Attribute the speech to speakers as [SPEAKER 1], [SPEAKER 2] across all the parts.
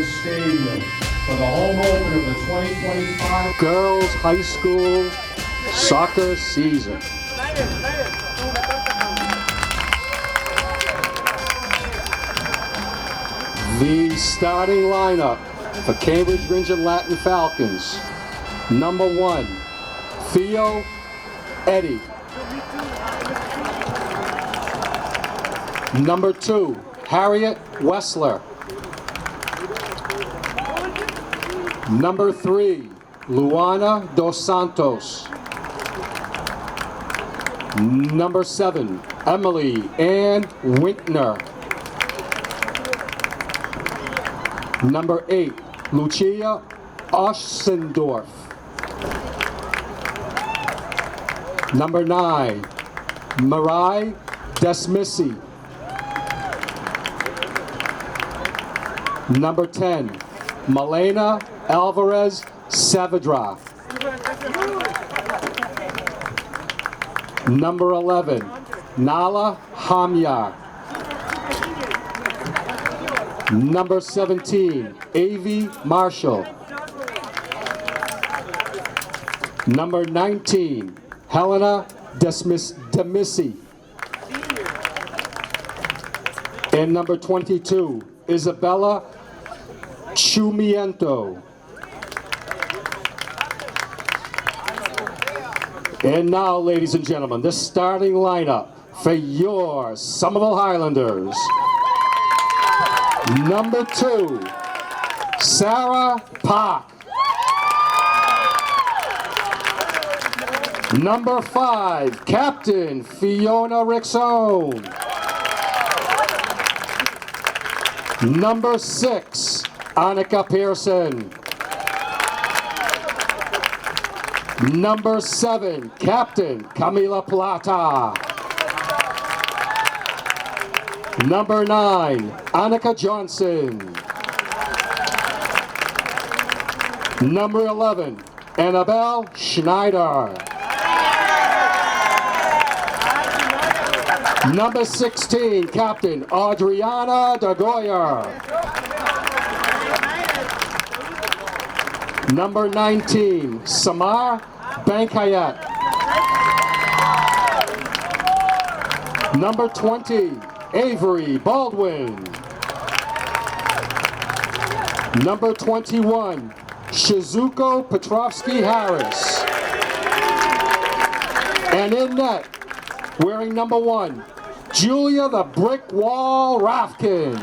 [SPEAKER 1] Dilboy Stadium for the home opener of the 2025 Girls High School Soccer Season. The starting lineup for Cambridge Rindge Latin Falcons. Number 1, Theo Eddy. Number 2, Harriet Wessler. Number 3, Luana Dos Santos. Number 7, Emily Ann Winkner. Number 8, Lucia Oschendorf. Number 9, Marai Desmissi. Number 10, Malena Alvarez Saavedra. Number 11, Nala Hamyar. Number 17, Avi Marshall. Number 19, Helena Demissi. And number 22, Isabella Chumiento. And now, ladies and gentlemen, the starting lineup for your Somerville Highlanders. Number 2, Sarah Park. Number 5, Captain Fiona Rixone. Number 6, Annika Pearson. Number 7, Captain Camila Plata. Number 9, Annika Johnson. Number 11, Annabelle Schneider. Number 16, Captain Adriana Dagoyer. Number 19, Samar Bankayat. Number 20, Avery Baldwin. Number 21, Shizuko Petrovsky Harris. And in net, wearing number 1, Julia the Brick Wall Rafkin.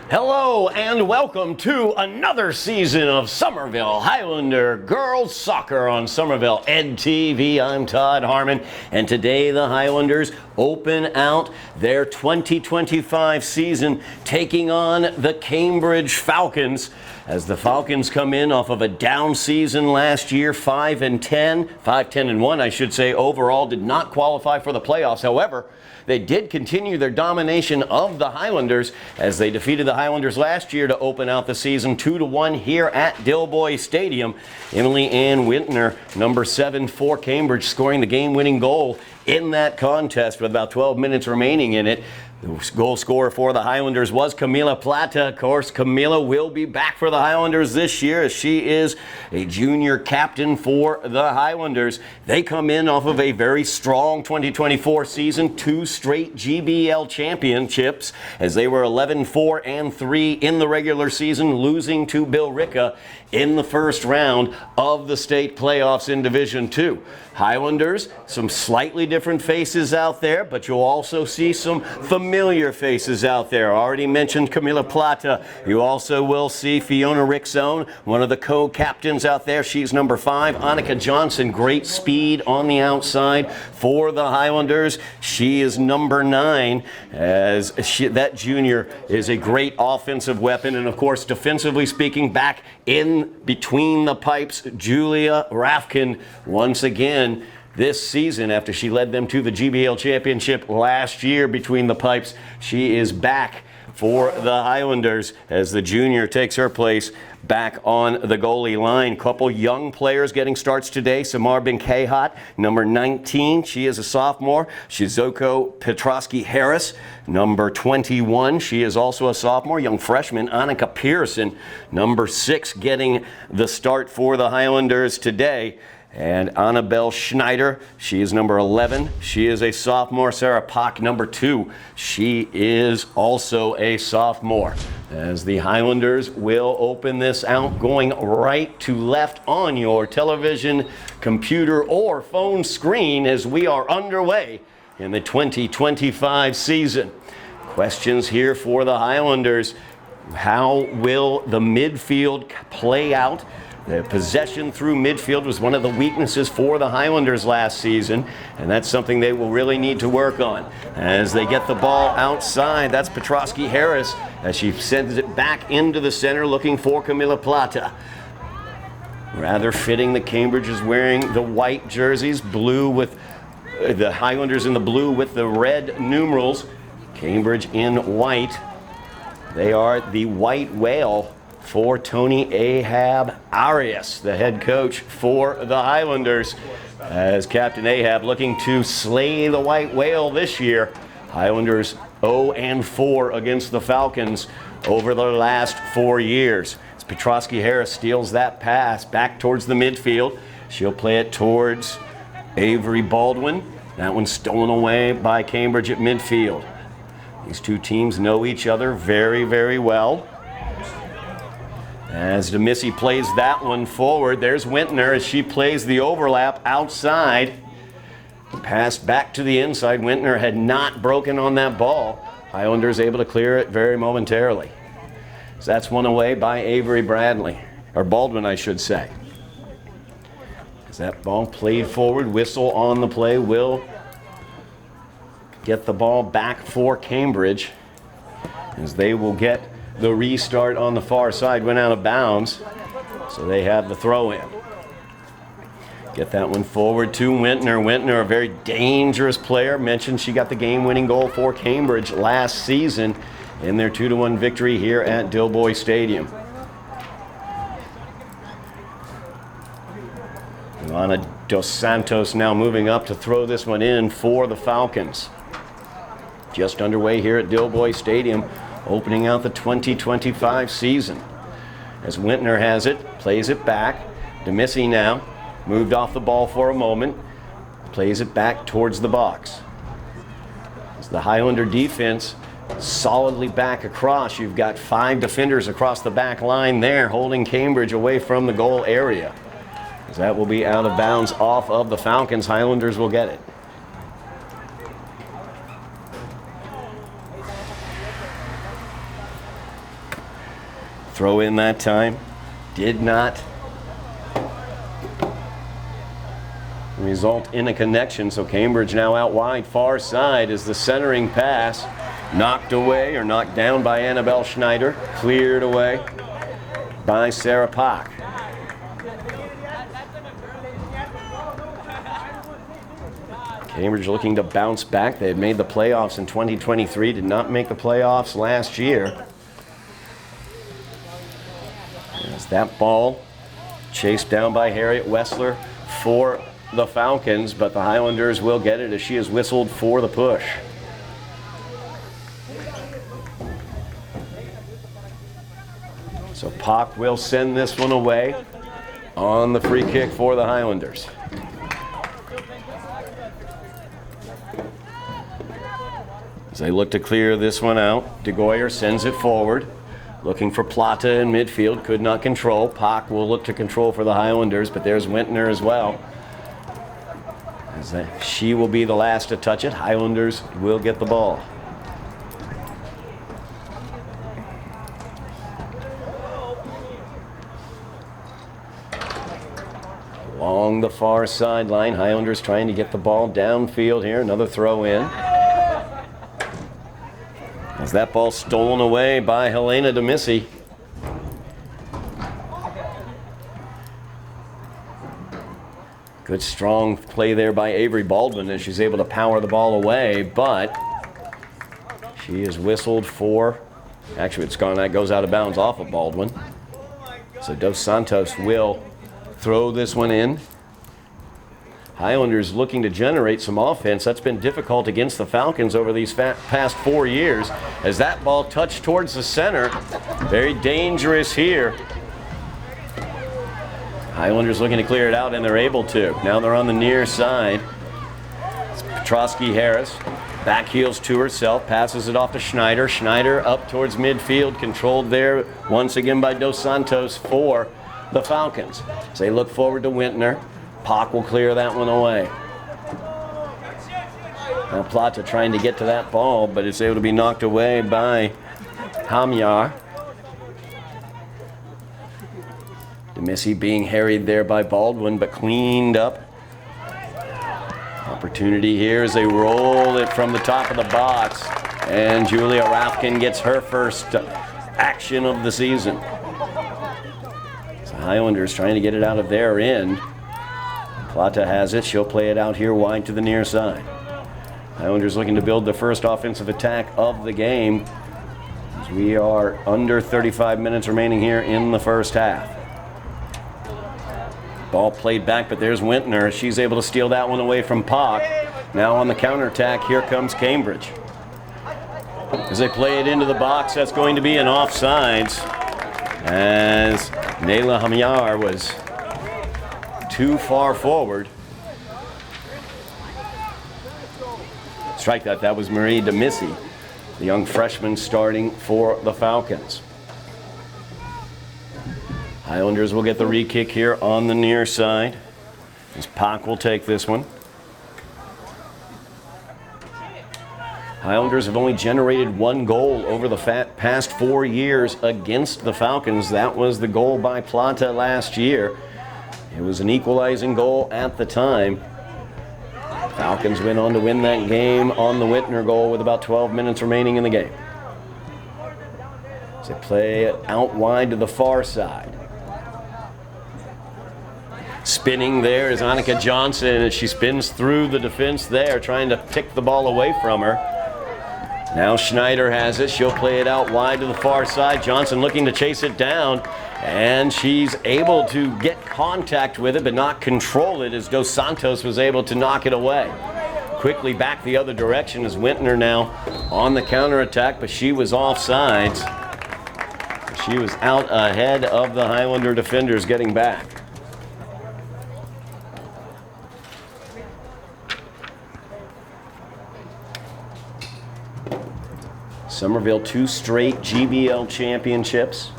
[SPEAKER 2] Hello and welcome to another season of Somerville Highlander Girls Soccer on Somerville Ed TV. I'm Todd Harmon, and today the Highlanders open out their 2025 season taking on the Cambridge Falcons. As the Falcons come in off of a down season last year, 5-10-1, I should say, overall did not qualify for the playoffs. However, they did continue their domination of the Highlanders as they defeated the Highlanders last year to open out the season 2-1 here at Dilboy Stadium. Emily Ann Wintner, number 7 for Cambridge, scoring the game-winning goal in that contest with about 12 minutes remaining in it. The goal scorer for the Highlanders was Camila Plata. Of course, Camila will be back for the Highlanders this year as she is a junior captain for the Highlanders. They come in off of a very strong 2024 season, 2 straight GBL championships as they were 11-4-3 in the regular season, losing to Billerica in the first round of the state playoffs in Division 2. Highlanders, some slightly different faces out there, but you'll also see some familiar faces out there. Already mentioned Camila Plata. You also will see Fiona Rixone, one of the co-captains out there. She's number 5. Annika Johnson, great speed on the outside for the Highlanders. She is number 9, as that junior is a great offensive weapon. And of course, defensively speaking, back in between the pipes, Julia Rafkin once again this season after she led them to the GBL championship last year between the pipes. She is back for the Highlanders as the junior takes her place back on the goalie line. Couple young players getting starts today. Samar Binkehat, number 19. She is a sophomore. Shizuko Petrosky-Harris, number 21. She is also a sophomore. Young freshman Annika Pearson, number 6, getting the start for the Highlanders today. And Annabelle Schneider, she is number 11. She is a sophomore. Sarah Pock, number 2. She is also a sophomore. As the Highlanders will open this out, going right to left on your television, computer, or phone screen as we are underway in the 2025 season. Questions here for the Highlanders. How will the midfield play out? The possession through midfield was one of the weaknesses for the Highlanders last season, and that's something they will really need to work on. As they get the ball outside, that's Petrosky-Harris as she sends it back into the center looking for Camila Plata. Rather fitting that Cambridge is wearing the white jerseys, blue with the Highlanders in the blue with the red numerals. Cambridge in white. They are the White Whale for Tony Ahab Arias, the head coach for the Highlanders, as Captain Ahab looking to slay the White Whale this year. Highlanders 0-4 against the Falcons over the last 4 years. As Petrosky-Harris steals that pass back towards the midfield, she'll play it towards Avery Baldwin. That one's stolen away by Cambridge at midfield. These two teams know each other very, very well. As DeMissy plays that one forward, there's Wintner as she plays the overlap outside. Pass back to the inside. Wintner had not broken on that ball. Highlanders able to clear it very momentarily. So that's one away by Avery Bradley, or Baldwin, I should say. As that ball played forward, whistle on the play will get the ball back for Cambridge as they will get the restart on the far side. Went out of bounds, so they have the throw in. Get that one forward to Wintner. Wintner, a very dangerous player. Mentioned she got the game-winning goal for Cambridge last season in their 2-1 victory here at Dilboy Stadium. Ilana Dos Santos now moving up to throw this one in for the Falcons. Just underway here at Dilboy Stadium, opening out the 2025 season. As Wintner has it, plays it back. DeMissy now moved off the ball for a moment, plays it back towards the box. As the Highlander defense solidly back across, you've got 5 defenders across the back line there holding Cambridge away from the goal area. As that will be out of bounds off of the Falcons. Highlanders will get it. Throw in that time. Did not result in a connection, so Cambridge now out wide, far side, as the centering pass knocked away or knocked down by Annabelle Schneider, cleared away by Sarah Pock. Cambridge looking to bounce back. They had made the playoffs in 2023, did not make the playoffs last year. As that ball chased down by Harriet Wessler for the Falcons, but the Highlanders will get it as she is whistled for the push. So Pock will send this one away on the free kick for the Highlanders. As they look to clear this one out, DeGoyer sends it forward. Looking for Plata in midfield, could not control. Pock will look to control for the Highlanders, but there's Wintner as well. As she will be the last to touch it. Highlanders will get the ball. Along the far sideline, Highlanders trying to get the ball downfield here. Another throw in. As that ball stolen away by Helena DeMissy. Good strong play there by Avery Baldwin as she's able to power the ball away, but she is whistled for Actually, that goes out of bounds off of Baldwin. So Dos Santos will throw this one in. Highlanders looking to generate some offense. That's been difficult against the Falcons over these past 4 years. As that ball touched towards the center, very dangerous here. Highlanders looking to clear it out, and they're able to. Now they're on the near side. It's Petrosky-Harris. Back heels to herself, passes it off to Schneider. Schneider up towards midfield, controlled there once again by Dos Santos for the Falcons. So they look forward to Wintner. Pock will clear that one away. Now Plata trying to get to that ball, but it's able to be knocked away by Hamyar. Demissy being harried there by Baldwin, but cleaned up. Opportunity here as they roll it from the top of the box. And Julia Rafkin gets her first action of the season. So Highlanders trying to get it out of their end. Plata has it. She'll play it out here wide to the near side. Highlanders looking to build the first offensive attack of the game. As we are under 35 minutes remaining here in the first half. Ball played back, but there's Wintner. She's able to steal that one away from Pock. Now on the counterattack, here comes Cambridge. As they play it into the box, that's going to be an offsides. As Nayla Hamyar was too far forward. Strike that. That was Marie Demissy, the young freshman starting for the Falcons. Highlanders will get the re-kick here on the near side. As Pock will take this one. Highlanders have only generated one goal over the past 4 years against the Falcons. That was the goal by Plata last year. It was an equalizing goal at the time. Falcons went on to win that game on the Wintner goal with about 12 minutes remaining in the game. As they play it out wide to the far side. Spinning there is Annika Johnson as she spins through the defense there, trying to pick the ball away from her. Now Schneider has it. She'll play it out wide to the far side. Johnson looking to chase it down, and she's able to get contact with it but not control it as Dos Santos was able to knock it away. Quickly back the other direction as Wintner now on the counterattack, but she was offsides. She was out ahead of the Highlander defenders getting back. Somerville 2 straight GBL championships.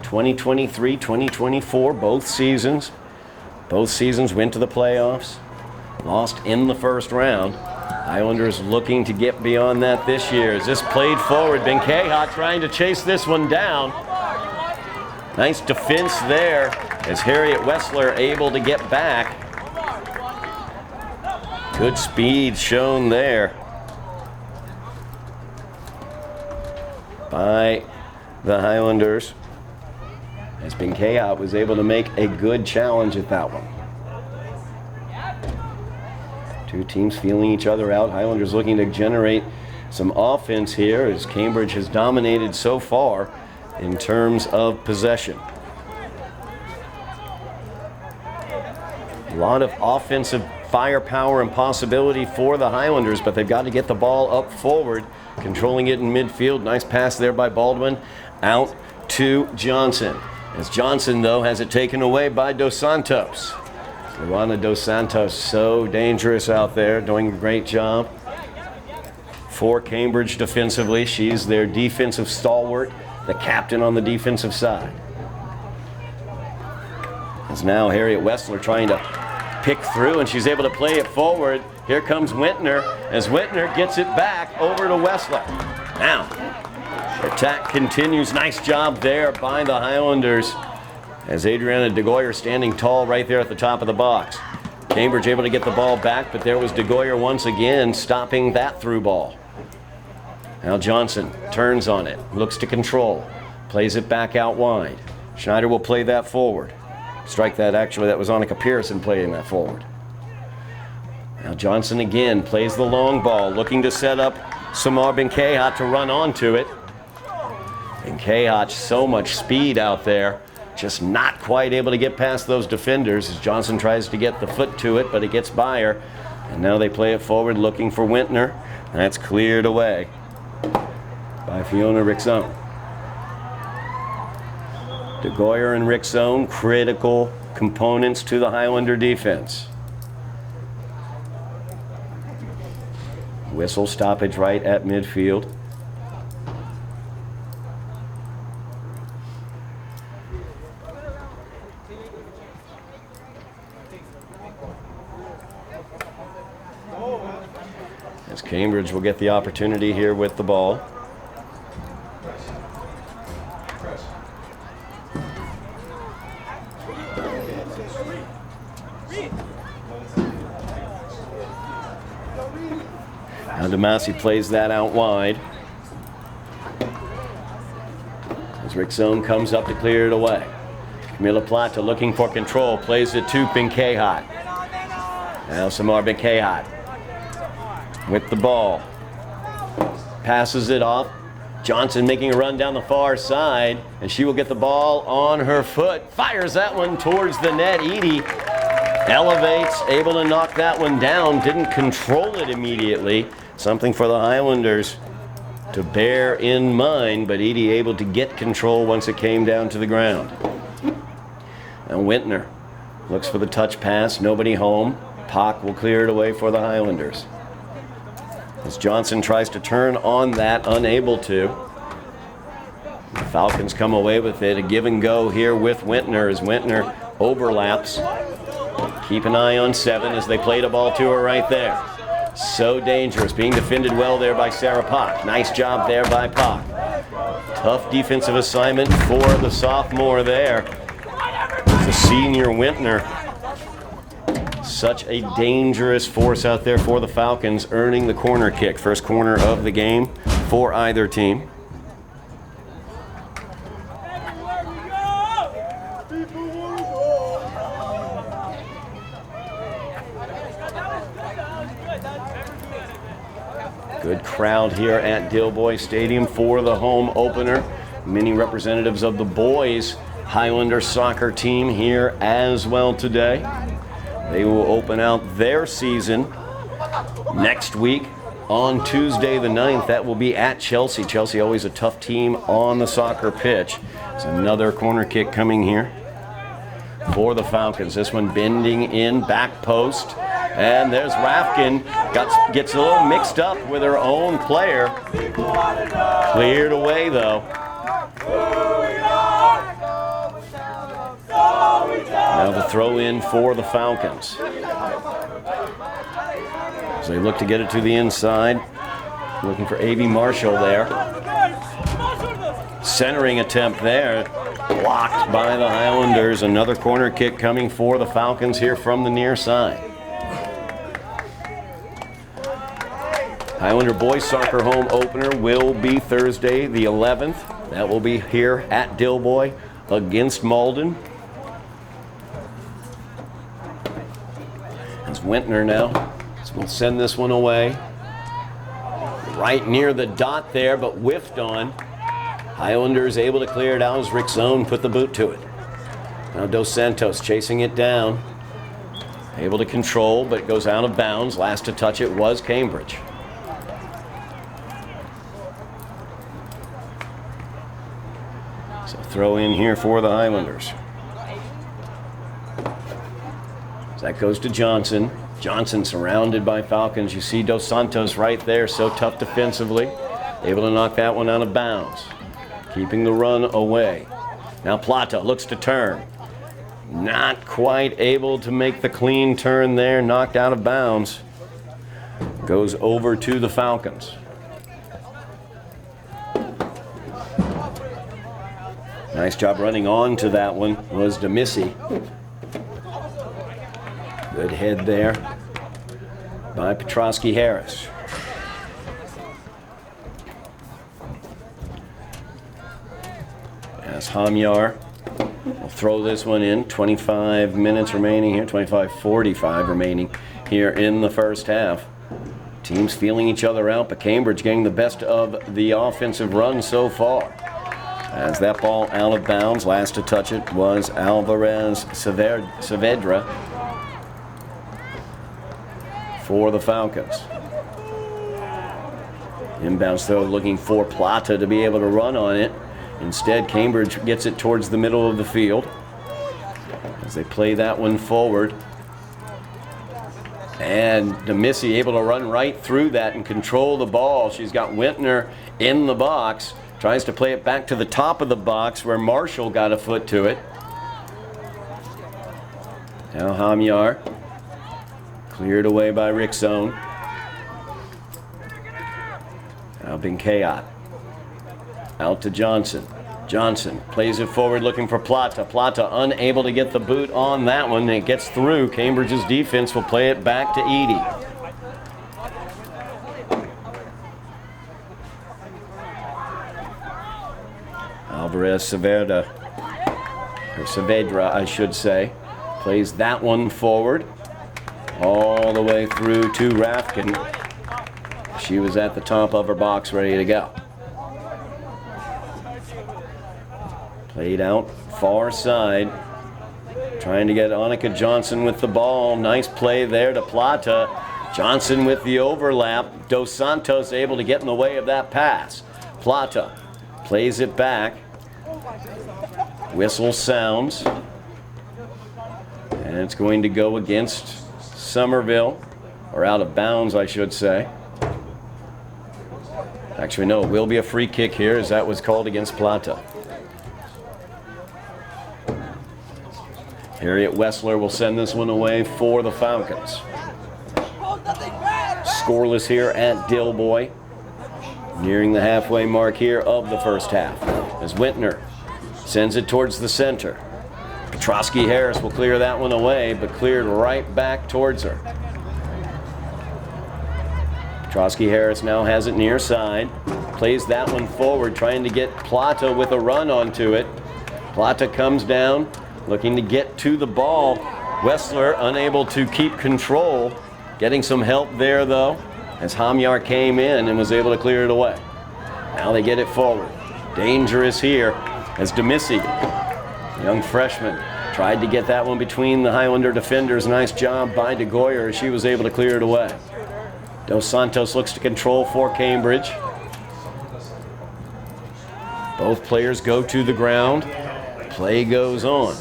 [SPEAKER 2] 2023, 2024, both seasons. Both seasons went to the playoffs. Lost in the first round. Highlanders looking to get beyond that this year. As this played forward, Benkeha trying to chase this one down. Nice defense there as Harriet Wessler able to get back. Good speed shown there by the Highlanders, as Benkeha was able to make a good challenge at that one. Two teams feeling each other out. Highlanders looking to generate some offense here as Cambridge has dominated so far in terms of possession. A lot of offensive firepower and possibility for the Highlanders, but they've got to get the ball up forward, controlling it in midfield. Nice pass there by Baldwin out to Johnson. As Johnson, though, has it taken away by Dos Santos. Luana Dos Santos, so dangerous out there, doing a great job for Cambridge defensively. She's their defensive stalwart, the captain on the defensive side. As now Harriet Wessler trying to pick through, and she's able to play it forward. Here comes Wintner, as Wintner gets it back over to Wessler. Now, attack continues. Nice job there by the Highlanders, as Adriana DeGoyer standing tall right there at the top of the box. Cambridge able to get the ball back, but there was DeGoyer once again stopping that through ball. Now Johnson turns on it, looks to control, plays it back out wide. Schneider will play that forward. Strike that, actually, that was Annika Pearson playing that forward. Now Johnson again plays the long ball, looking to set up Samar Benkeha to run onto it. And Kayach, so much speed out there. Just not quite able to get past those defenders as Johnson tries to get the foot to it, but it gets by her. And now they play it forward looking for Wintner. And that's cleared away by Fiona Rickzone. DeGoyer and Rickzone, critical components to the Highlander defense. Whistle stoppage right at midfield. As Cambridge will get the opportunity here with the ball. Now DeMasi plays that out wide. As Rickzone comes up to clear it away. Camila Plata looking for control, plays it to Benkayhat. Now Samar Benkayhat with the ball. Passes it off. Johnson making a run down the far side, and she will get the ball on her foot. Fires that one towards the net. Edie elevates, able to knock that one down. Didn't control it immediately. Something for the Highlanders to bear in mind, but Edie able to get control once it came down to the ground. And Wintner looks for the touch pass. Nobody home. Pock will clear it away for the Highlanders. As Johnson tries to turn on that, unable to. The Falcons come away with it. A give and go here with Wintner as Wintner overlaps. Keep an eye on 7 as they play the ball to her right there. So dangerous, being defended well there by Sarah Pock. Nice job there by Pock. Tough defensive assignment for the sophomore there. The senior Wintner. Such a dangerous force out there for the Falcons, earning the corner kick. First corner of the game for either team. Good crowd here at Dilboy Stadium for the home opener. Many representatives of the boys Highlander soccer team here as well today. They will open out their season next week on Tuesday the 9th. That will be at Chelsea. Chelsea always a tough team on the soccer pitch. There's another corner kick coming here for the Falcons. This one bending in, back post. And there's Rafkin, gets a little mixed up with her own player. Cleared away though. Now the throw in for the Falcons. So they look to get it to the inside. Looking for A.B. Marshall there. Centering attempt there. Blocked by the Highlanders. Another corner kick coming for the Falcons here from the near side. Highlander boys soccer home opener will be Thursday the 11th. That will be here at Dilboy against Malden. It's Wintner now. So we'll send this one away. Right near the dot there, but whiffed on. Highlanders able to clear it out as Rickzone put the boot to it. Now Dos Santos chasing it down. Able to control, but it goes out of bounds. Last to touch it was Cambridge. So throw in here for the Highlanders. So that goes to Johnson. Johnson surrounded by Falcons. You see Dos Santos right there, so tough defensively. Able to knock that one out of bounds. Keeping the run away. Now Plata looks to turn. Not quite able to make the clean turn there. Knocked out of bounds. Goes over to the Falcons. Nice job running on to that one was DeMasi. Good head there by Petrosky Harris. As Hamyar will throw this one in. 25 minutes remaining here, 25:45 remaining here in the first half. Teams feeling each other out, but Cambridge getting the best of the offensive run so far. As that ball out of bounds, last to touch it was Alvarez Saavedra for the Falcons. Inbounds throw looking for Plata to be able to run on it. Instead, Cambridge gets it towards the middle of the field as they play that one forward. And Demissy able to run right through that and control the ball. She's got Wintner in the box. Tries to play it back to the top of the box where Marshall got a foot to it. Now Hamyar. Cleared away by Rickzone. Now Benkayat. Out to Johnson. Johnson plays it forward looking for Plata. Plata unable to get the boot on that one. It gets through. Cambridge's defense will play it back to Edie. Alvarez Saavedra, or Saavedra I should say, plays that one forward all the way through to Rafkin. She was at the top of her box ready to go. Played out far side, trying to get Annika Johnson with the ball. Nice play there to Plata. Johnson with the overlap. Dos Santos able to get in the way of that pass. Plata plays it back. Whistle sounds. And it's going to go against Somerville, or out of bounds, I should say. Actually, no, it will be a free kick here, as that was called against Plata. Harriet Wessler will send this one away for the Falcons. Scoreless here at Dilboy. Nearing the halfway mark here of the first half. As Wintner sends it towards the center. Petrosky Harris will clear that one away, but cleared right back towards her. Petrosky Harris now has it near side. Plays that one forward, trying to get Plata with a run onto it. Plata comes down, looking to get to the ball. Wessler unable to keep control. Getting some help there, though, as Hamyar came in and was able to clear it away. Now they get it forward. Dangerous here as Demissy, young freshman, tried to get that one between the Highlander defenders. Nice job by DeGoyer. She was able to clear it away. Dos Santos looks to control for Cambridge. Both players go to the ground. Play goes on.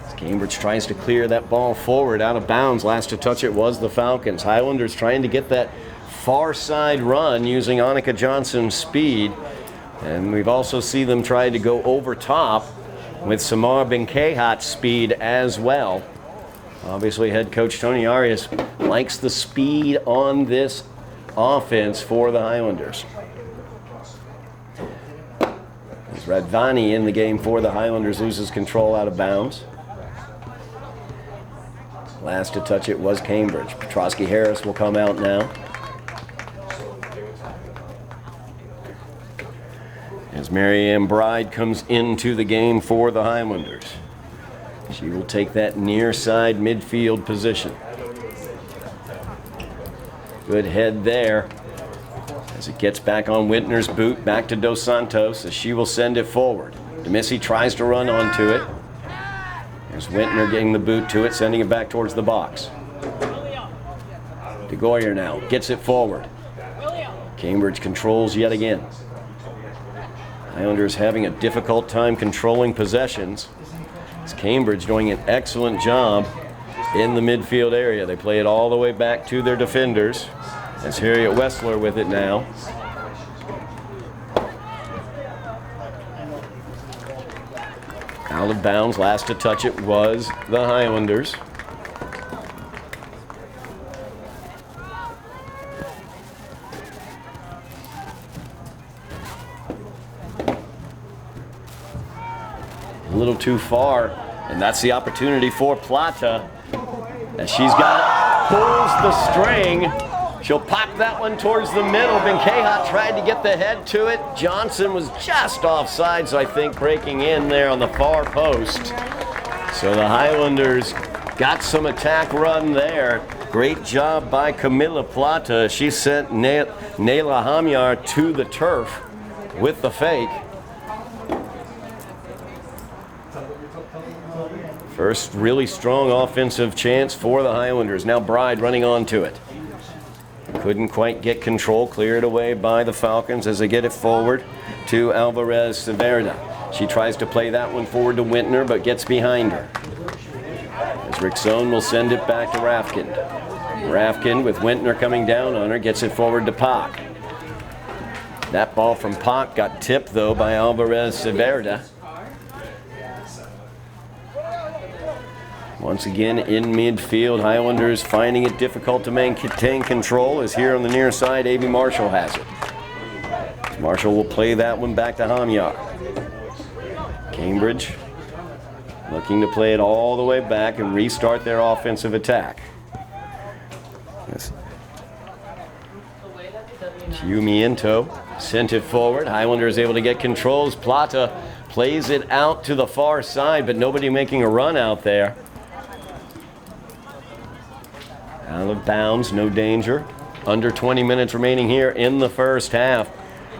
[SPEAKER 2] As Cambridge tries to clear that ball forward out of bounds. Last to touch it was the Falcons. Highlanders trying to get that far side run using Annika Johnson's speed. And we've also seen them try to go over top with Samar Benkayat's speed as well. Obviously, head coach Tony Arias likes the speed on this offense for the Highlanders. As Radvani in the game for the Highlanders loses control out of bounds. Last to touch it was Cambridge. Petrosky Harris will come out now. As Marianne Bride comes into the game for the Highlanders. She will take that near side midfield position. Good head there. As it gets back on Wintner's boot, back to Dos Santos as she will send it forward. Demissy tries to run onto it. There's Wintner getting the boot to it, sending it back towards the box. DeGoyer now gets it forward. Cambridge controls yet again. Highlanders having a difficult time controlling possessions. It's Cambridge doing an excellent job in the midfield area. They play it all the way back to their defenders. As Harriet Wessler with it now. Out of bounds, last to touch it was the Highlanders. A little too far, and that's the opportunity for Plata. As she's got it, pulls the string. She'll pop that one towards the middle. Benkayat tried to get the head to it. Johnson was just offside, so I think breaking in there on the far post. So the Highlanders got some attack run there. Great job by Camilla Plata. She sent Nayla Hamyar to the turf with the fake. First really strong offensive chance for the Highlanders. Now Bride running onto it. Couldn't quite get control, cleared away by the Falcons as they get it forward to Alvarez Severda. She tries to play that one forward to Wintner, but gets behind her. As Rickzone will send it back to Rafkin. Rafkin with Wintner coming down on her, gets it forward to Pak. That ball from Pak got tipped though by Alvarez Severda. Once again in midfield, Highlanders finding it difficult to maintain control as here on the near side, A.B. Marshall has it. Marshall will play that one back to Hamyar. Cambridge looking to play it all the way back and restart their offensive attack. Umiento sent it forward. Highlanders able to get controls. Plata plays it out to the far side, but nobody making a run out there. Out of bounds, no danger. Under 20 minutes remaining here in the first half.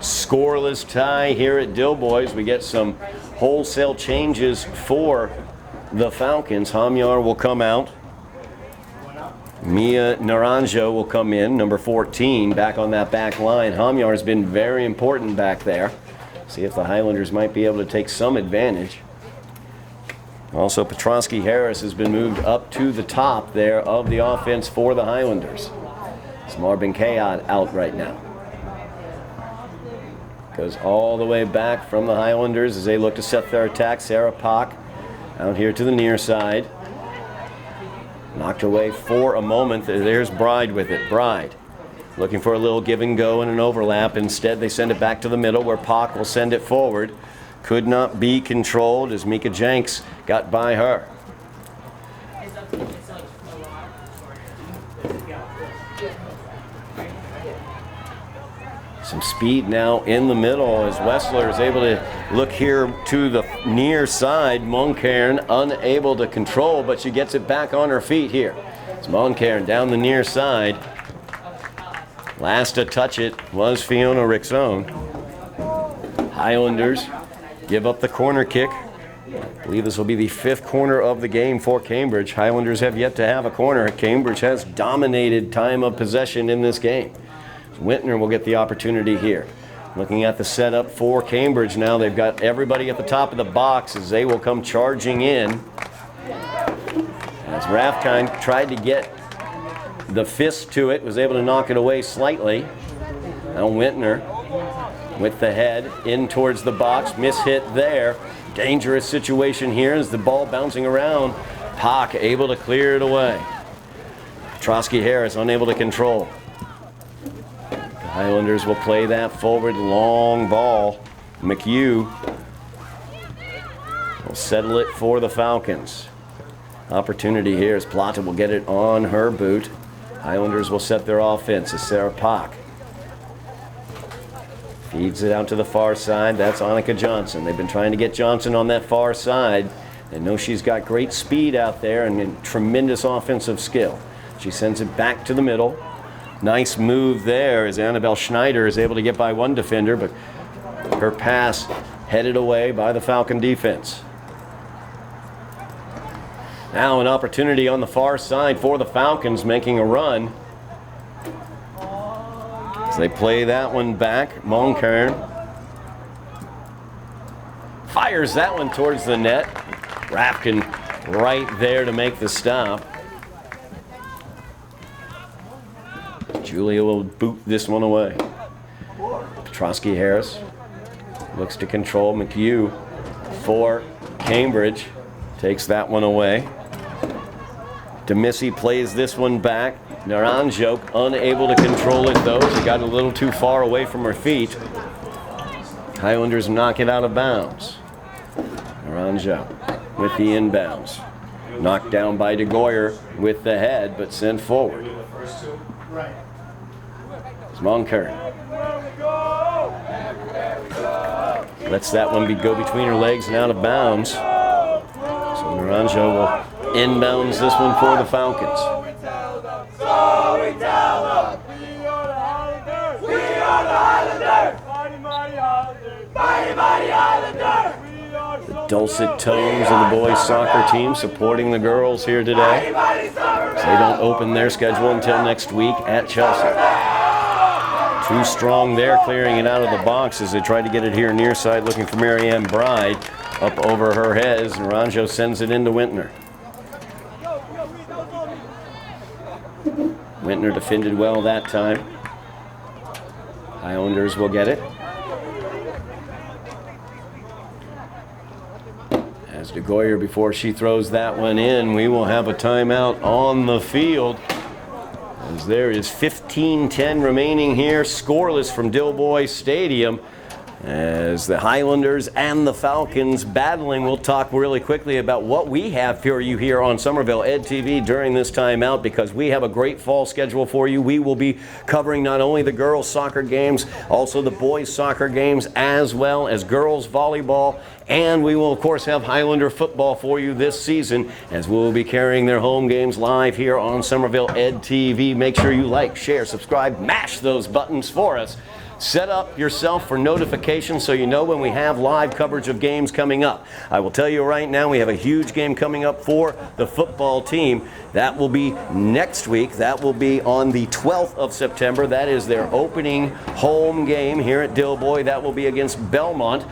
[SPEAKER 2] Scoreless tie here at Dilboy's. We get some wholesale changes for the Falcons. Hamyar will come out. Mia Naranjo will come in, number 14, back on that back line. Hamyar has been very important back there. See if the Highlanders might be able to take some advantage. Also, Petrosky Harris has been moved up to the top there of the offense for the Highlanders. It's Marvin Kayod out right now. Goes all the way back from the Highlanders as they look to set their attack. Sarah Pak out here to the near side. Knocked away for a moment. There's Bride with it. Bride looking for a little give and go and an overlap. Instead, they send it back to the middle where Pak will send it forward. Could not be controlled as Mika Jenks got by her. Some speed now in the middle as Wessler is able to look here to the near side. Moncairn unable to control, but she gets it back on her feet here. It's Moncairn down the near side. Last to touch it was Fiona Rickzone. Highlanders give up the corner kick. I believe this will be the 5th corner of the game for Cambridge. Highlanders have yet to have a corner. Cambridge has dominated time of possession in this game. Wintner will get the opportunity here. Looking at the setup for Cambridge now, they've got everybody at the top of the box as they will come charging in. As Rafkind tried to get the fist to it, was able to knock it away slightly. Now Wintner with the head in towards the box, mishit there. Dangerous situation here as the ball bouncing around. Pak able to clear it away. Petrosky Harris unable to control. Highlanders will play that forward long ball. McHugh will settle it for the Falcons. Opportunity here as Plata will get it on her boot. Highlanders will set their offense as Sarah Pak feeds it out to the far side. That's Annika Johnson. They've been trying to get Johnson on that far side. They know she's got great speed out there and tremendous offensive skill. She sends it back to the middle. Nice move there as Annabelle Schneider is able to get by one defender, but her pass headed away by the Falcon defense. Now an opportunity on the far side for the Falcons making a run. As they play that one back, Moncairn fires that one towards the net. Rafkin right there to make the stop. Julia will boot this one away. Petrosky Harris looks to control. McHugh for Cambridge takes that one away. Demissy plays this one back. Naranjo unable to control it though. She got a little too far away from her feet. Highlanders knock it out of bounds. Naranjo with the inbounds. Knocked down by DeGoyer with the head, but sent forward. It's Moncairn. Lets that one go between her legs and out of bounds. So Naranjo will inbounds this one for the Falcons. The dulcet tones of the boys soccer team supporting the girls here today. They don't open their schedule until next week at Chelsea. Too strong there, clearing it out of the box as they tried to get it here near side, looking for Marianne Bride up over her head as Naranjo sends it into Wintner. Wintner defended well that time. Highlanders will get it. As DeGoyer, before she throws that one in, we will have a timeout on the field. As there is 15:10 remaining here, scoreless from Dilboy Stadium. As the Highlanders and the Falcons battling, we'll talk really quickly about what we have for you here on Somerville Ed TV during this timeout, because we have a great fall schedule for you. We will be covering not only the girls soccer games, also the boys soccer games, as well as girls volleyball, and we will of course have Highlander football for you this season, as we will be carrying their home games live here on Somerville Ed TV. Make sure you like, share, subscribe, mash those buttons for us. Set up yourself for notifications so you know when we have live coverage of games coming up. I will tell you right now, we have a huge game coming up for the football team. That will be next week. That will be on the 12th of September. That is their opening home game here at Dilboy. That will be against Belmont.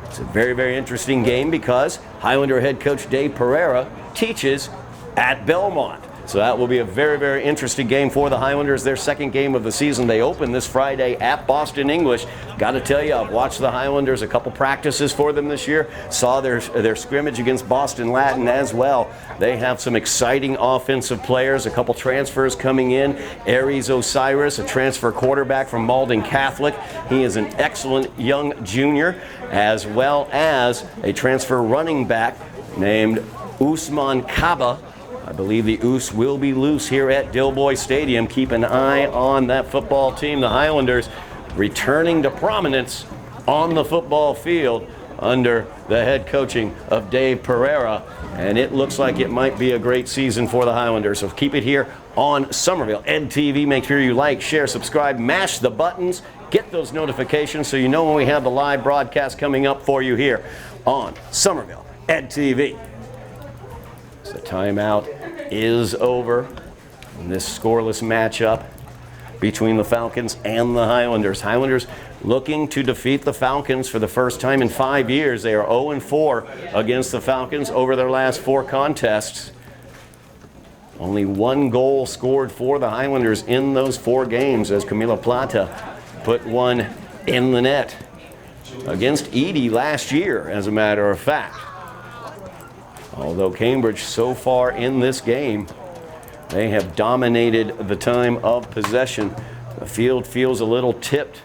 [SPEAKER 2] It's a very, very interesting game because Highlander head coach Dave Pereira teaches at Belmont. So that will be a very, very interesting game for the Highlanders. Their second game of the season. They open this Friday at Boston English. Got to tell you, I've watched the Highlanders, a couple practices for them this year. Saw their scrimmage against Boston Latin as well. They have some exciting offensive players, a couple transfers coming in. Aries Osiris, a transfer quarterback from Malden Catholic. He is an excellent young junior, as well as a transfer running back named Usman Kaba. I believe the Oos will be loose here at Dilboy Stadium. Keep an eye on that football team. The Highlanders returning to prominence on the football field under the head coaching of Dave Pereira. And it looks like it might be a great season for the Highlanders. So keep it here on Somerville Ed TV. Make sure you like, share, subscribe, mash the buttons, get those notifications so you know when we have the live broadcast coming up for you here on Somerville Ed TV. The timeout is over in this scoreless matchup between the Falcons and the Highlanders. Highlanders looking to defeat the Falcons for the first time in 5 years. They are 0-4 against the Falcons over their last 4 contests. Only 1 goal scored for the Highlanders in those 4 games as Camila Plata put one in the net against Edie last year, as a matter of fact. Although Cambridge so far in this game, they have dominated the time of possession. The field feels a little tipped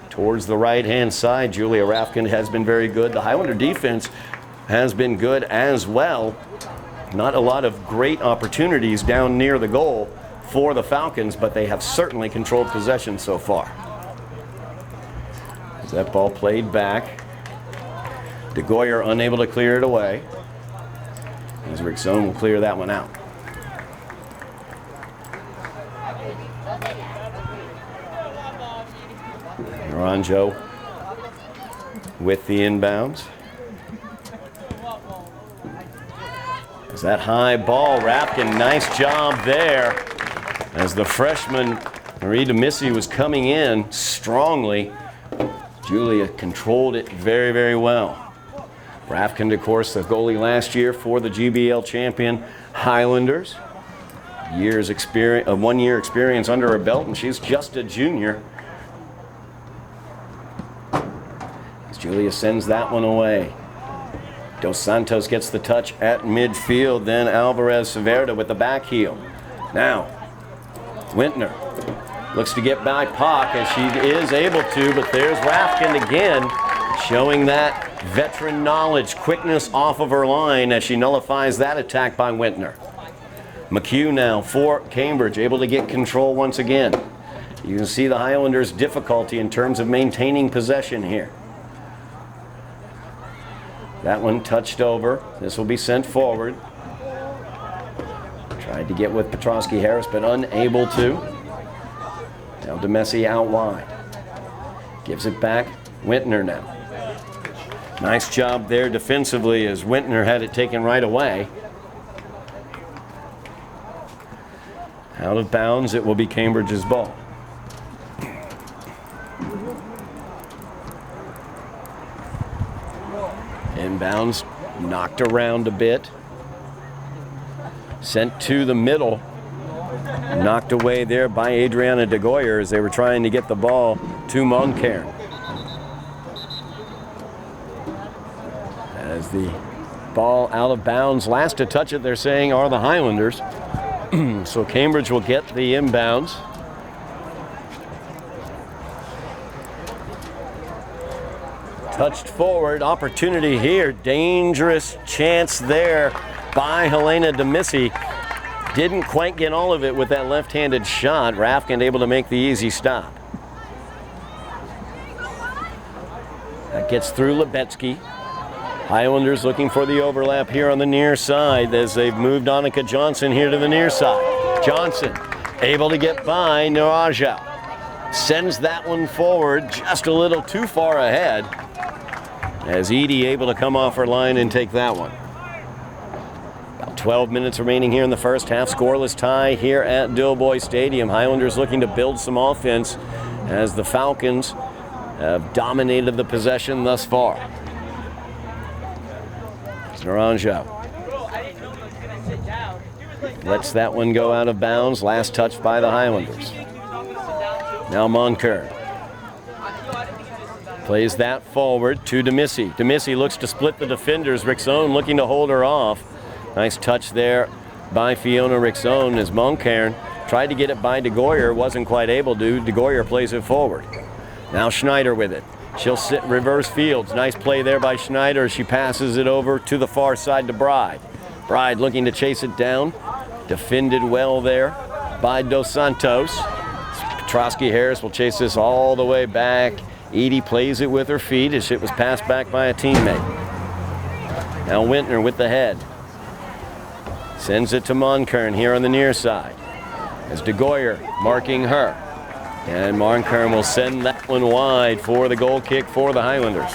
[SPEAKER 2] towards the right-hand side. Julia Rafkin has been very good. The Highlander defense has been good as well. Not a lot of great opportunities down near the goal for the Falcons, but they have certainly controlled possession so far. As that ball played back, DeGoyer unable to clear it away. As Rick Zone will clear that one out. Naranjo with the inbounds. As that high ball, Rapkin, nice job there. As the freshman Marie DeMissy was coming in strongly, Julia controlled it very, very well. Rafkin, of course, the goalie last year for the GBL champion Highlanders. 1 year experience under her belt, and she's just a junior. As Julia sends that one away. Dos Santos gets the touch at midfield, then Alvarez Severda with the back heel. Now, Wintner looks to get by Pock as she is able to, but there's Rafkin again, showing that veteran knowledge, quickness off of her line as she nullifies that attack by Wintner. McHugh now for Cambridge, able to get control once again. You can see the Highlanders' difficulty in terms of maintaining possession here. That one touched over. This will be sent forward. Tried to get with Petrosky Harris, but unable to. Now DeMessy out wide. Gives it back. Wintner now. Nice job there defensively as Wintner had it taken right away. Out of bounds, it will be Cambridge's ball. Inbounds, knocked around a bit. Sent to the middle. Knocked away there by Adriana DeGoyer as they were trying to get the ball to Moncairn. As the ball out of bounds, last to touch it, they're saying, are the Highlanders. So Cambridge will get the inbounds. Touched forward, opportunity here, dangerous chance there by Helena DeMissi. Didn't quite get all of it with that left-handed shot. Rafkin able to make the easy stop. That gets through Lebetsky. Highlanders looking for the overlap here on the near side as they've moved Annika Johnson here to the near side. Johnson able to get by Naraja. Sends that one forward just a little too far ahead as Edie able to come off her line and take that one. About 12 minutes remaining here in the first half. Scoreless tie here at Dilboy Stadium. Highlanders looking to build some offense as the Falcons have dominated the possession thus far. Naranja lets that one go out of bounds. Last touch by the Highlanders. Now Moncairn plays that forward to DeMissi. DeMissi looks to split the defenders. Rixone looking to hold her off. Nice touch there by Fiona Rixone as Moncairn tried to get it by DeGoyer. Wasn't quite able to. DeGoyer plays it forward. Now Schneider with it. She'll sit reverse fields. Nice play there by Schneider. She passes it over to the far side to Bride. Bride looking to chase it down. Defended well there by Dos Santos. Petrosky Harris will chase this all the way back. Edie plays it with her feet as it was passed back by a teammate. Now Wintner with the head. Sends it to Moncairn here on the near side. As DeGoyer marking her. And Moncairn will send that one wide for the goal kick for the Highlanders.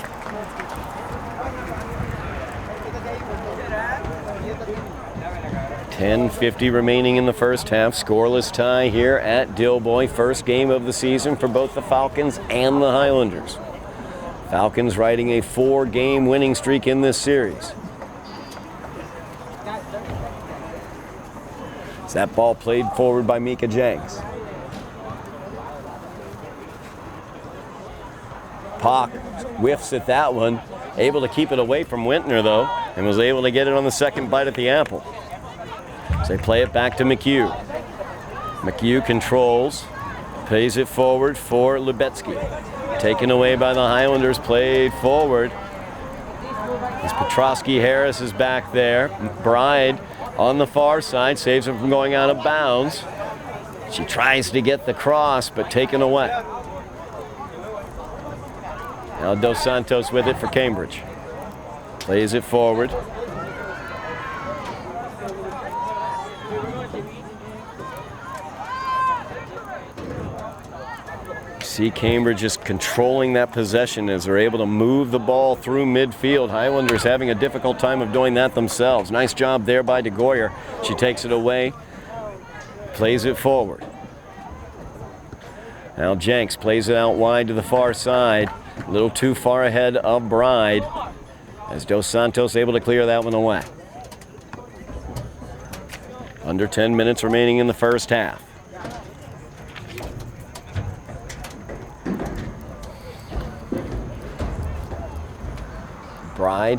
[SPEAKER 2] $10:50 remaining in the first half. Scoreless tie here at Dilboy. First game of the season for both the Falcons and the Highlanders. Falcons riding a 4-game winning streak in this series. As that ball played forward by Mika Jenks. Pock whiffs at that one. Able to keep it away from Wintner, though, and was able to get it on the second bite at the apple. So they play it back to McHugh. McHugh controls, plays it forward for Lebetsky. Taken away by the Highlanders, played forward. As Petrosky Harris is back there. Bride on the far side, saves him from going out of bounds. She tries to get the cross, but taken away. Now Dos Santos with it for Cambridge. Plays it forward. See Cambridge just controlling that possession as they're able to move the ball through midfield. Highlanders having a difficult time of doing that themselves. Nice job there by DeGoyer. She takes it away, plays it forward. Now Jenks plays it out wide to the far side. A little too far ahead of Bride as Dos Santos able to clear that one away. Under 10 minutes remaining in the first half. Bride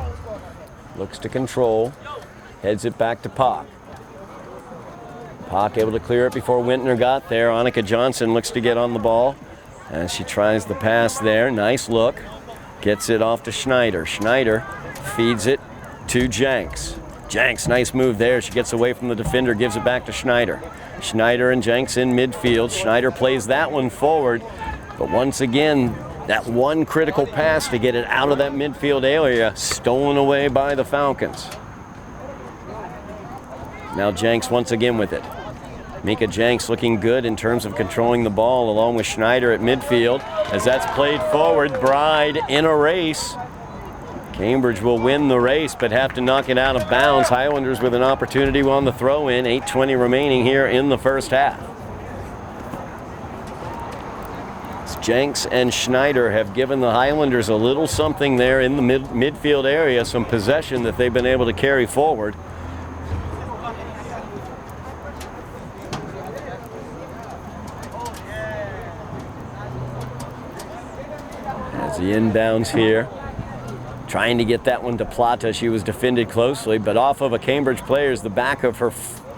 [SPEAKER 2] looks to control, heads it back to Pock. Pock able to clear it before Wintner got there. Annika Johnson looks to get on the ball as she tries the pass there. Nice look. Gets it off to Schneider. Schneider feeds it to Jenks. Jenks, nice move there. She gets away from the defender, gives it back to Schneider. Schneider and Jenks in midfield. Schneider plays that one forward, but once again, that one critical pass to get it out of that midfield area, stolen away by the Falcons. Now Jenks once again with it. Mika Jenks looking good in terms of controlling the ball along with Schneider at midfield as that's played forward. Bride in a race. Cambridge will win the race, but have to knock it out of bounds. Highlanders with an opportunity on the throw-in. 8:20 remaining here in the first half. Jenks and Schneider have given the Highlanders a little something there in the midfield area, some possession that they've been able to carry forward. As the inbounds here, trying to get that one to Plata. She was defended closely, but off of a Cambridge player's the back of her,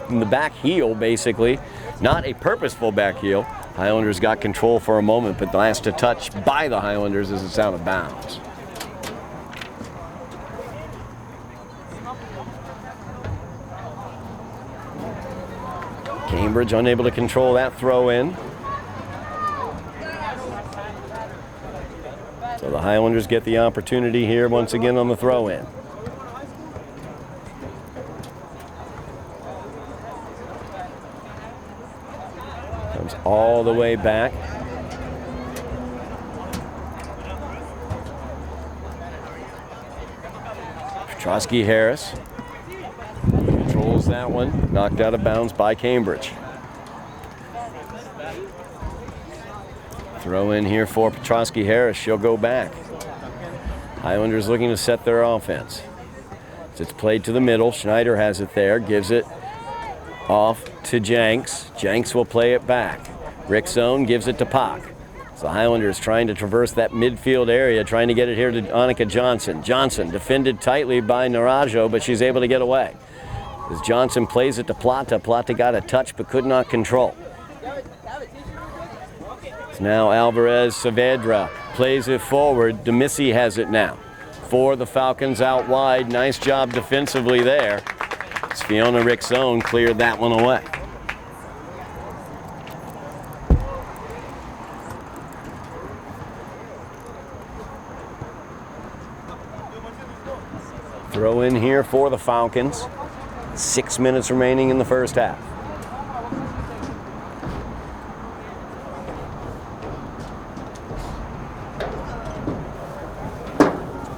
[SPEAKER 2] the back heel basically, not a purposeful back heel. Highlanders got control for a moment, but the last touch by the Highlanders as it's out of bounds. Cambridge unable to control that throw in. So the Highlanders get the opportunity here once again on the throw in. Comes all the way back. Petrosky Harris controls that one, knocked out of bounds by Cambridge. Throw in here for Petrosky Harris, she'll go back. Highlanders looking to set their offense. It's played to the middle, Schneider has it there, gives it off to Jenks. Jenks will play it back. Rickzone gives it to Pak. So the Highlanders trying to traverse that midfield area, trying to get it here to Annika Johnson. Johnson defended tightly by Narajo, but she's able to get away. As Johnson plays it to Plata, Plata got a touch but could not control. It's now Alvarez Saavedra plays it forward. Demissy has it now for the Falcons out wide. Nice job defensively there. Fiona Rickzone cleared that one away. Throw in here for the Falcons. 6 minutes remaining in the first half.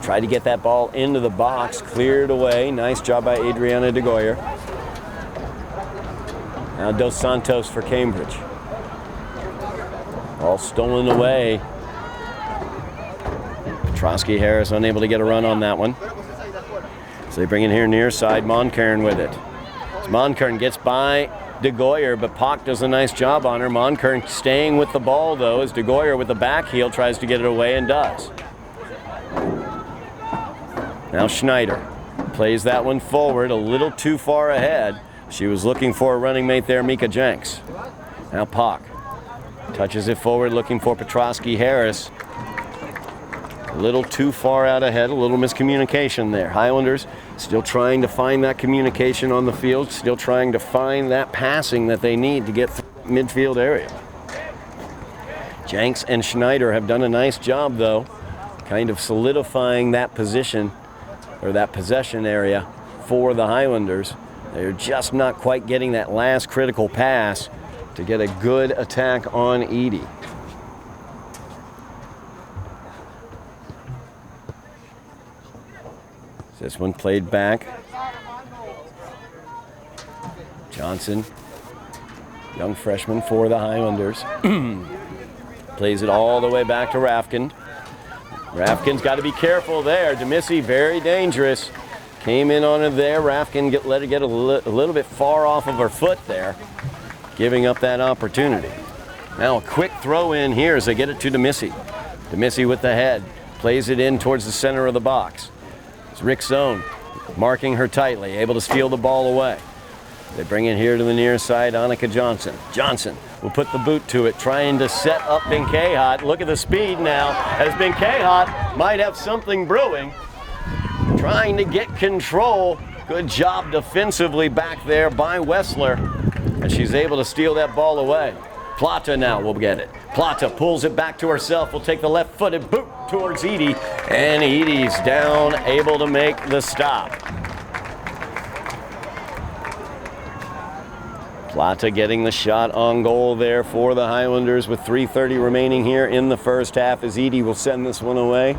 [SPEAKER 2] Tried to get that ball into the box, cleared away. Nice job by Adriana de Goyer. Now Dos Santos for Cambridge. All stolen away. Petrosky Harris unable to get a run on that one. So they bring in here near side, Monkern with it. So Monkern gets by de Goyer, but Pak does a nice job on her. Monkern staying with the ball though, as de Goyer with the back heel tries to get it away and does. Now Schneider plays that one forward, a little too far ahead. She was looking for a running mate there, Mika Jenks. Now Pak touches it forward, looking for Petrosky Harris. A little too far out ahead, a little miscommunication there. Highlanders still trying to find that communication on the field, still trying to find that passing that they need to get through the midfield area. Jenks and Schneider have done a nice job though, kind of solidifying that position or that possession area for the Highlanders. They're just not quite getting that last critical pass to get a good attack on Edie. This one played back. Johnson, young freshman for the Highlanders. Plays it all the way back to Rafkin. Rafkin's got to be careful there. Demissy, very dangerous. Came in on it there. Rafkin let it get a little bit far off of her foot there, giving up that opportunity. Now a quick throw in here as they get it to Demissy. Demissy with the head. Plays it in towards the center of the box. It's Rickzone marking her tightly, able to steal the ball away. They bring it here to the near side, Annika Johnson. Johnson will put the boot to it, trying to set up Benkeihat. Look at the speed now, as Benkeihat might have something brewing. Trying to get control. Good job defensively back there by Wessler, and she's able to steal that ball away. Plata now will get it. Plata pulls it back to herself, will take the left-footed boot towards Edie, and Edie's down, able to make the stop. Plata getting the shot on goal there for the Highlanders with 3:30 remaining here in the first half, as Edie will send this one away.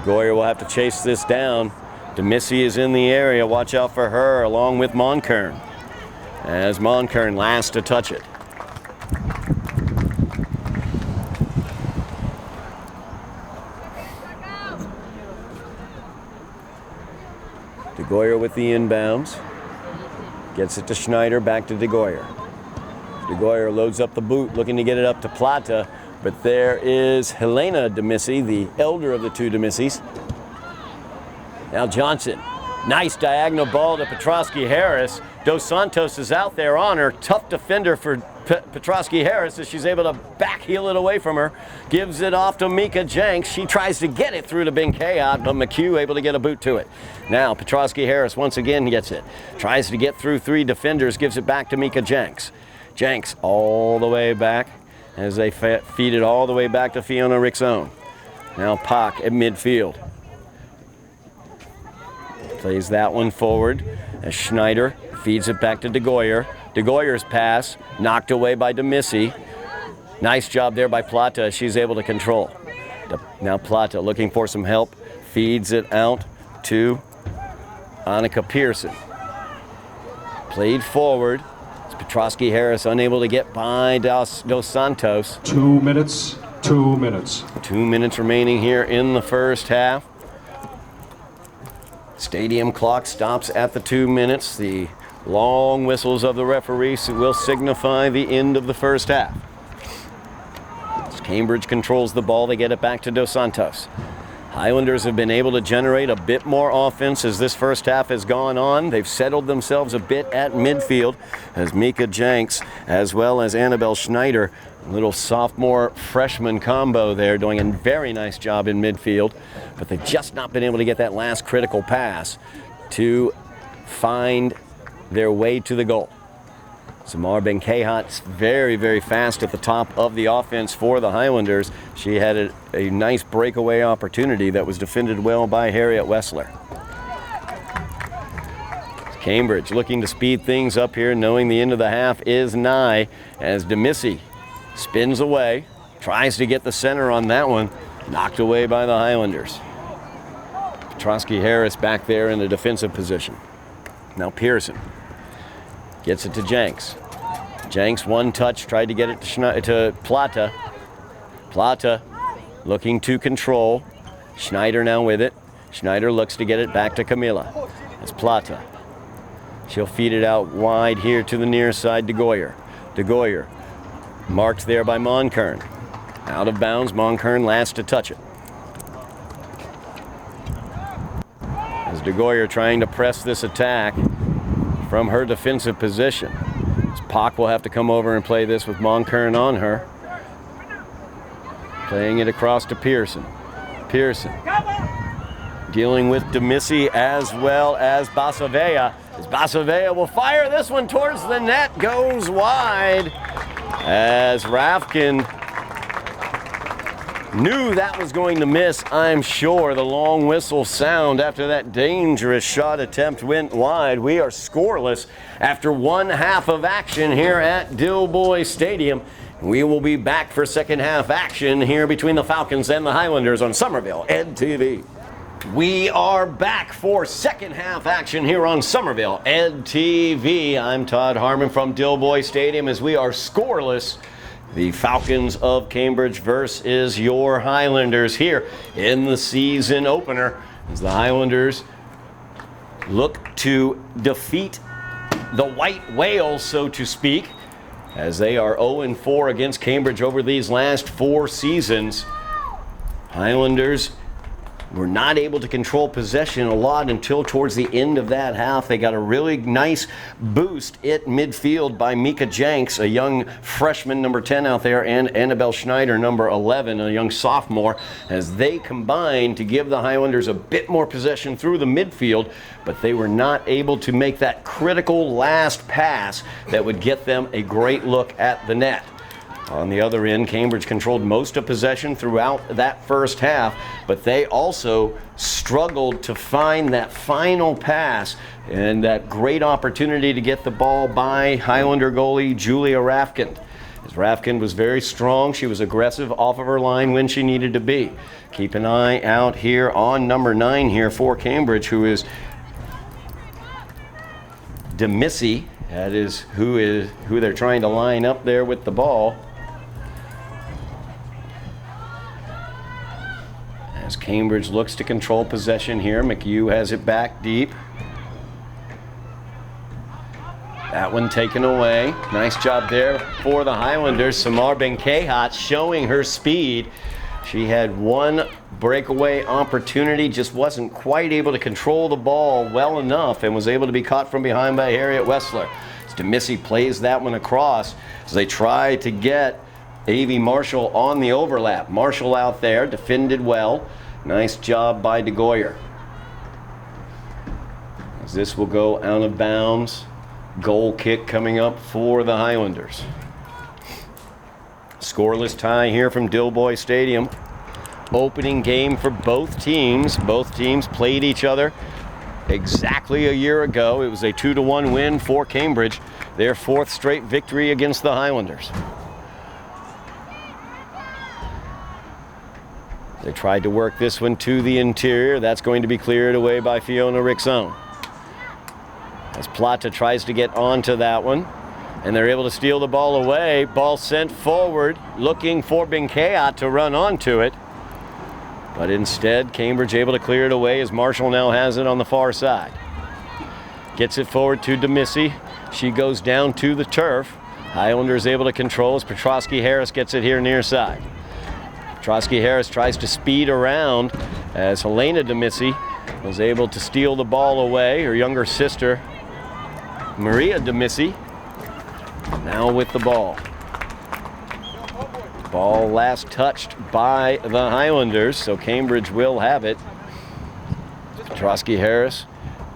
[SPEAKER 2] DeGoyer will have to chase this down. DeMissy is in the area. Watch out for her, along with Monkern, as Monkern last to touch it. DeGoyer with the inbounds. Gets it to Schneider, back to DeGoyer. DeGoyer loads up the boot, looking to get it up to Plata, but there is Helena DeMissy, the elder of the two DeMissys. Now Johnson, nice diagonal ball to Petrosky-Harris. Dos Santos is out there on her. Tough defender for Petrosky-Harris as she's able to backheel it away from her. Gives it off to Mika Jenks. She tries to get it through to Benkayot, but McHugh able to get a boot to it. Now Petrosky-Harris once again gets it. Tries to get through three defenders, gives it back to Mika Jenks. Jenks all the way back as they feed it all the way back to Fiona Rixone. Now Pock at midfield. Plays that one forward as Schneider feeds it back to DeGoyer. DeGoyer's pass knocked away by DeMissy. Nice job there by Plata. She's able to control. Now Plata looking for some help. Feeds it out to Annika Pearson. Played forward. Petrosky-Harris unable to get by Dos Santos.
[SPEAKER 1] 2 minutes, 2 minutes.
[SPEAKER 2] 2 minutes remaining here in the first half. Stadium clock stops at the 2 minutes. The long whistles of the referees will signify the end of the first half. As Cambridge controls the ball, they get it back to Dos Santos. Highlanders have been able to generate a bit more offense as this first half has gone on. They've settled themselves a bit at midfield as Mika Jenks as well as Annabelle Schneider, little sophomore freshman combo there, doing a very nice job in midfield, but they've just not been able to get that last critical pass to find their way to the goal. Samar Benkayot's very, very fast at the top of the offense for the Highlanders. She had a nice breakaway opportunity that was defended well by Harriet Wessler. Cambridge looking to speed things up here, knowing the end of the half is nigh, as DeMissy spins away, tries to get the center on that one, knocked away by the Highlanders. Petrosky-Harris back there in the defensive position. Now Pearson gets it to Jenks. Jenks, one touch, tried to get it to Plata. Plata looking to control. Schneider now with it. Schneider looks to get it back to Camilla. It's Plata. She'll feed it out wide here to the near side, DeGoyer. DeGoyer marked there by Monkern. Out of bounds, Monkern last to touch it. As DeGoyer trying to press this attack from her defensive position. Pock will have to come over and play this with Monkern on her. Playing it across to Pearson. Pearson dealing with DeMissy as well as Basavea. As Basavea will fire this one towards the net, goes wide. As Rafkin knew that was going to miss, I'm sure. The long whistle sound after that dangerous shot attempt went wide. We are scoreless after one half of action here at Dilboy Stadium. We will be back for second half action here between the Falcons and the Highlanders on Somerville Ed TV. We are back for second half action here on Somerville Ed TV. I'm Todd Harmon from Dilboy Stadium as we are scoreless. The Falcons of Cambridge versus your Highlanders here in the season opener as the Highlanders look to defeat the White Whale, so to speak, as they are 0-4 against Cambridge over these last 4 seasons. Highlanders were not able to control possession a lot until towards the end of that half. They got a really nice boost at midfield by Mika Jenks, a young freshman, number 10 out there, and Annabelle Schneider, number 11, a young sophomore, as they combined to give the Highlanders a bit more possession through the midfield, but they were not able to make that critical last pass that would get them a great look at the net. On the other end, Cambridge controlled most of possession throughout that first half, but they also struggled to find that final pass and that great opportunity to get the ball by Highlander goalie Julia Rafkin. As Rafkin was very strong, she was aggressive off of her line when she needed to be. Keep an eye out here on number 9 here for Cambridge, who is DeMissy. That is who they're trying to line up there with the ball. As Cambridge looks to control possession here, McHugh has it back deep. That one taken away. Nice job there for the Highlanders. Samar Benkehat showing her speed. She had one breakaway opportunity, just wasn't quite able to control the ball well enough and was able to be caught from behind by Harriet Wessler. As DeMissy plays that one across as they try to get A.V. Marshall on the overlap. Marshall out there, defended well. Nice job by DeGoyer. As this will go out of bounds. Goal kick coming up for the Highlanders. Scoreless tie here from Dilboy Stadium. Opening game for both teams. Both teams played each other exactly a year ago. It was a 2-1 win for Cambridge. Their 4th straight victory against the Highlanders. They tried to work this one to the interior. That's going to be cleared away by Fiona Rixone. As Plata tries to get onto that one, and they're able to steal the ball away. Ball sent forward, looking for Benkehat to run onto it. But instead, Cambridge able to clear it away as Marshall now has it on the far side. Gets it forward to DeMissy. She goes down to the turf. Highlanders able to control as Petrosky Harris gets it here near side. Petrosky Harris tries to speed around as Helena DeMissy was able to steal the ball away. Her younger sister, Maria DeMissy, now with the ball. Ball last touched by the Highlanders, so Cambridge will have it. Petrosky Harris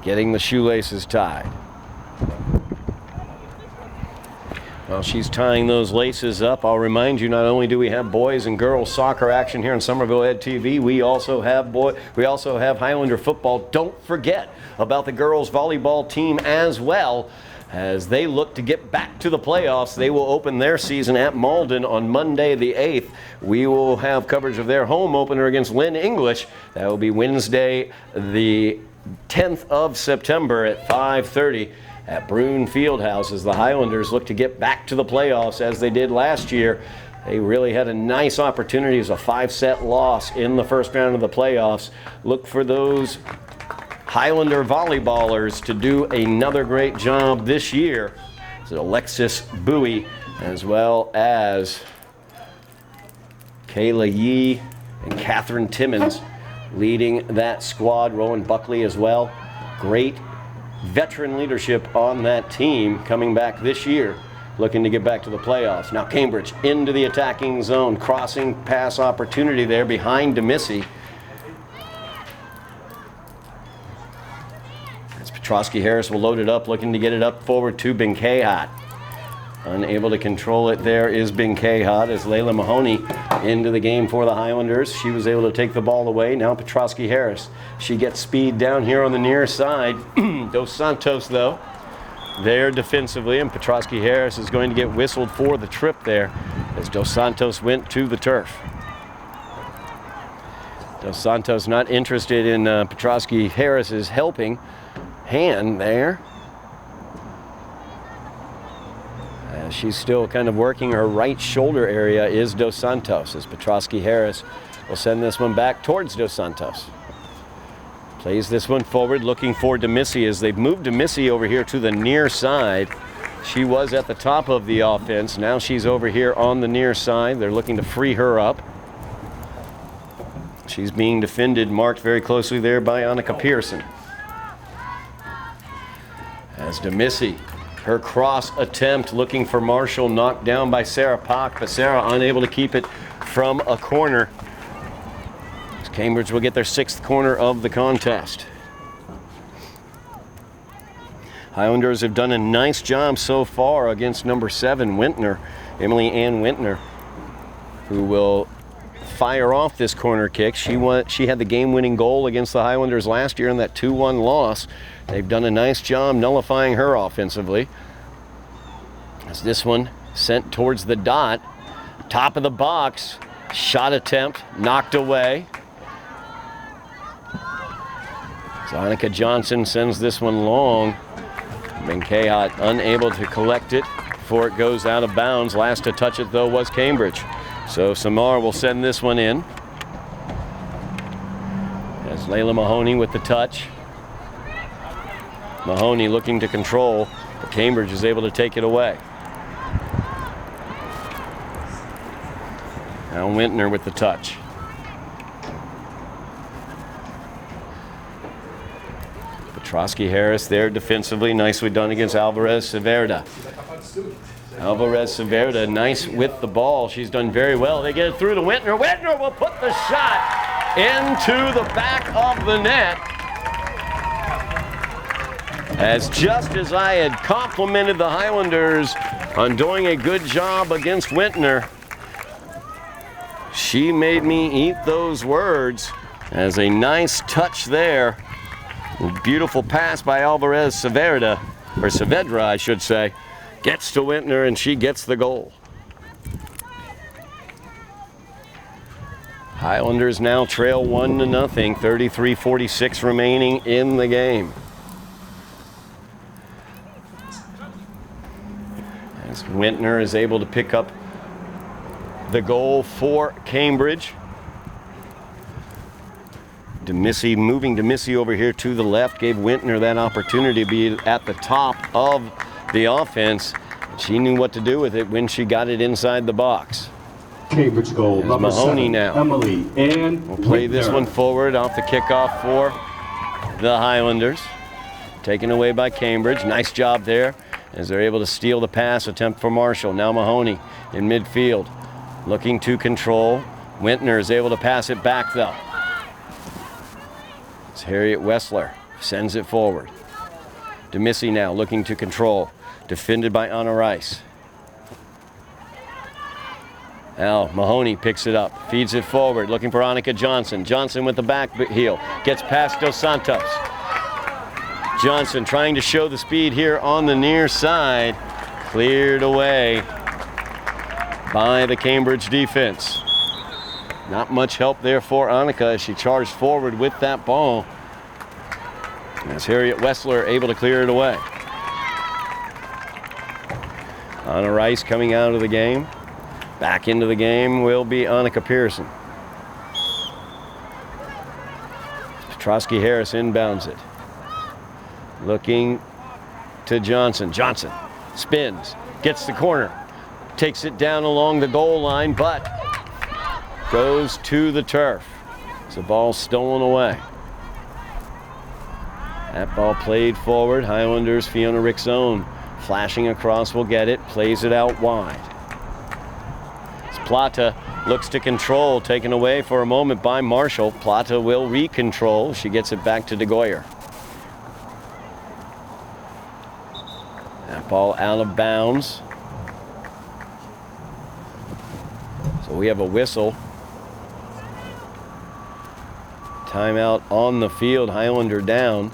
[SPEAKER 2] getting the shoelaces tied. While she's tying those laces up, I'll remind you, not only do we have boys and girls soccer action here on Somerville Ed TV, we also have Highlander football. Don't forget about the girls volleyball team as well. As they look to get back to the playoffs, they will open their season at Malden on Monday the 8th. We will have coverage of their home opener against Lynn English. That will be Wednesday the 10th of September at 5:30 at Broome Fieldhouse as the Highlanders look to get back to the playoffs as they did last year. They really had a nice opportunity. It was a 5-set loss in the first round of the playoffs. Look for those Highlander volleyballers to do another great job this year. So Alexis Bowie as well as Kayla Yee and Catherine Timmons leading that squad. Rowan Buckley as well. Great veteran leadership on that team coming back this year, looking to get back to the playoffs. Now Cambridge into the attacking zone, crossing pass opportunity there behind DeMissy. As Petrosky Harris will load it up, looking to get it up forward to Benkehat. Unable to control it there is Benkehat as Layla Mahoney into the game for the Highlanders. She was able to take the ball away. Now Petrosky Harris. She gets speed down here on the near side. Dos Santos, though, there defensively, and Petrosky Harris is going to get whistled for the trip there as Dos Santos went to the turf. Dos Santos not interested in Petrosky Harris's helping hand there. She's still kind of working her right shoulder area is Dos Santos as Petrosky Harris will send this one back towards Dos Santos. Plays this one forward looking for DeMissy as they've moved DeMissy over here to the near side. She was at the top of the offense. Now she's over here on the near side. They're looking to free her up. She's being defended, marked very closely there by Annika Pearson. As DeMissy, her cross attempt looking for Marshall, knocked down by Sarah Pock, but Sarah unable to keep it from a corner. Cambridge will get their 6th corner of the contest. Highlanders have done a nice job so far against number 7, Wintner, Emily Ann Wintner, who will fire off this corner kick. She had the game-winning goal against the Highlanders last year in that 2-1 loss. They've done a nice job nullifying her offensively. As this one sent towards the dot. Top of the box. Shot attempt knocked away. Annika Johnson sends this one long. Benkayat unable to collect it before it goes out of bounds. Last to touch it, though, was Cambridge. So Samar will send this one in. As Layla Mahoney with the touch. Mahoney looking to control, but Cambridge is able to take it away. Now Wintner with the touch. Petrosky Harris there defensively, nicely done against Alvarez Severda. Alvarez Severda, nice with the ball. She's done very well. They get it through to Wintner. Wintner will put the shot into the back of the net. As just as I had complimented the Highlanders on doing a good job against Wintner, she made me eat those words. As a nice touch there. Beautiful pass by Alvarez Severda, or Saavedra, I should say. Gets to Wintner and she gets the goal. Highlanders now trail 1-0, 33:46 remaining in the game. As Wintner is able to pick up the goal for Cambridge. Moving Demissy over here to the left, gave Wintner that opportunity to be at the top of the offense. She knew what to do with it when she got it inside the box.
[SPEAKER 1] Cambridge goal,
[SPEAKER 2] There's
[SPEAKER 1] number
[SPEAKER 2] Mahoney
[SPEAKER 1] 7,
[SPEAKER 2] now.
[SPEAKER 1] Emily, and
[SPEAKER 2] we'll play this one forward off the kickoff for the Highlanders. Taken away by Cambridge. Nice job there as they're able to steal the pass attempt for Marshall. Now Mahoney in midfield, looking to control. Wintner is able to pass it back though. It's Harriet Wessler sends it forward. Demissy now looking to control. Defended by Anna Rice. Now Mahoney picks it up, feeds it forward, looking for Annika Johnson. Johnson with the back heel, gets past Dos Santos. Johnson trying to show the speed here on the near side. Cleared away by the Cambridge defense. Not much help there for Annika as she charged forward with that ball. As Harriet Wessler able to clear it away. Anna Rice coming out of the game. Back into the game will be Annika Pearson. Petrosky Harris inbounds it. Looking to Johnson. Johnson spins, gets the corner, takes it down along the goal line, but goes to the turf. It's a ball stolen away. That ball played forward. Highlanders, Fiona Rickzone flashing across will get it, plays it out wide. As Plata looks to control, taken away for a moment by Marshall. Plata will recontrol. She gets it back to DeGoyer. That ball out of bounds. So we have a whistle. Timeout on the field, Highlander down.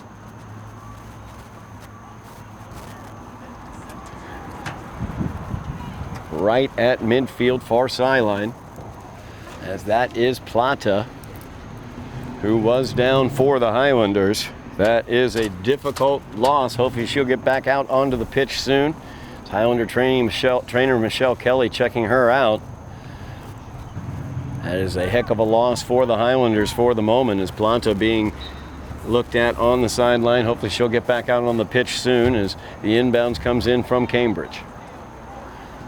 [SPEAKER 2] Right at midfield, far sideline. As that is Plata, who was down for the Highlanders. That is a difficult loss. Hopefully she'll get back out onto the pitch soon. Highlander trainer Michelle Kelly checking her out. That is a heck of a loss for the Highlanders for the moment, as Plata being looked at on the sideline. Hopefully she'll get back out on the pitch soon as the inbounds comes in from Cambridge.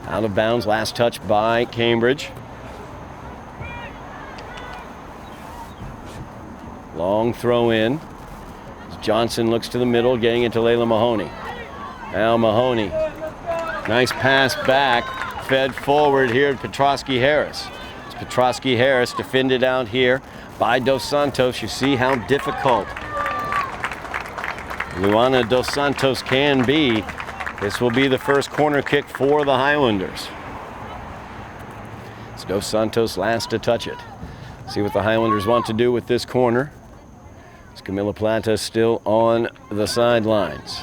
[SPEAKER 2] Out of bounds, last touch by Cambridge. Long throw in. Johnson looks to the middle, getting it to Layla Mahoney. Now Mahoney. Nice pass back, fed forward here to Petrosky Harris. It's Petrosky Harris defended out here by Dos Santos. You see how difficult Luana Dos Santos can be. This will be the first corner kick for the Highlanders. It's Dos Santos last to touch it. See what the Highlanders want to do with this corner. It's Camila Plata still on the sidelines.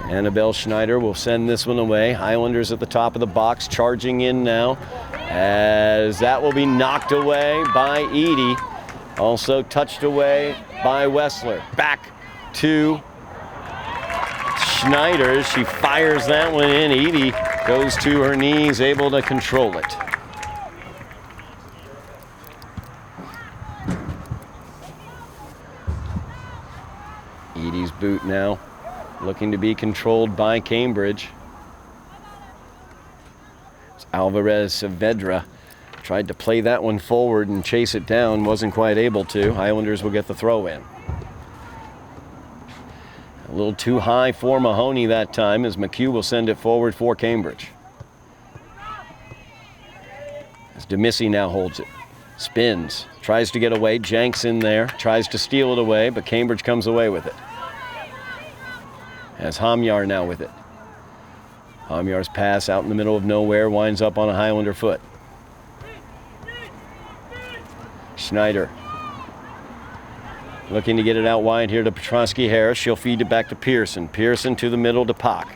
[SPEAKER 2] Annabelle Schneider will send this one away. Highlanders at the top of the box, charging in now, as that will be knocked away by Edie. Also touched away by Wessler. Back to Schneider. She fires that one in. Edie goes to her knees, able to control it. Edie's boot now looking to be controlled by Cambridge. Alvarez Saavedra tried to play that one forward and chase it down, wasn't quite able to. Highlanders will get the throw in. A little too high for Mahoney that time, as McHugh will send it forward for Cambridge. As DeMissy now holds it. Spins, tries to get away. Jenks in there, tries to steal it away, but Cambridge comes away with it. As Hamyar now with it. Hamyar's pass out in the middle of nowhere winds up on a Highlander foot. Schneider looking to get it out wide here to Petrosky-Harris. She'll feed it back to Pearson. Pearson to the middle to Pock.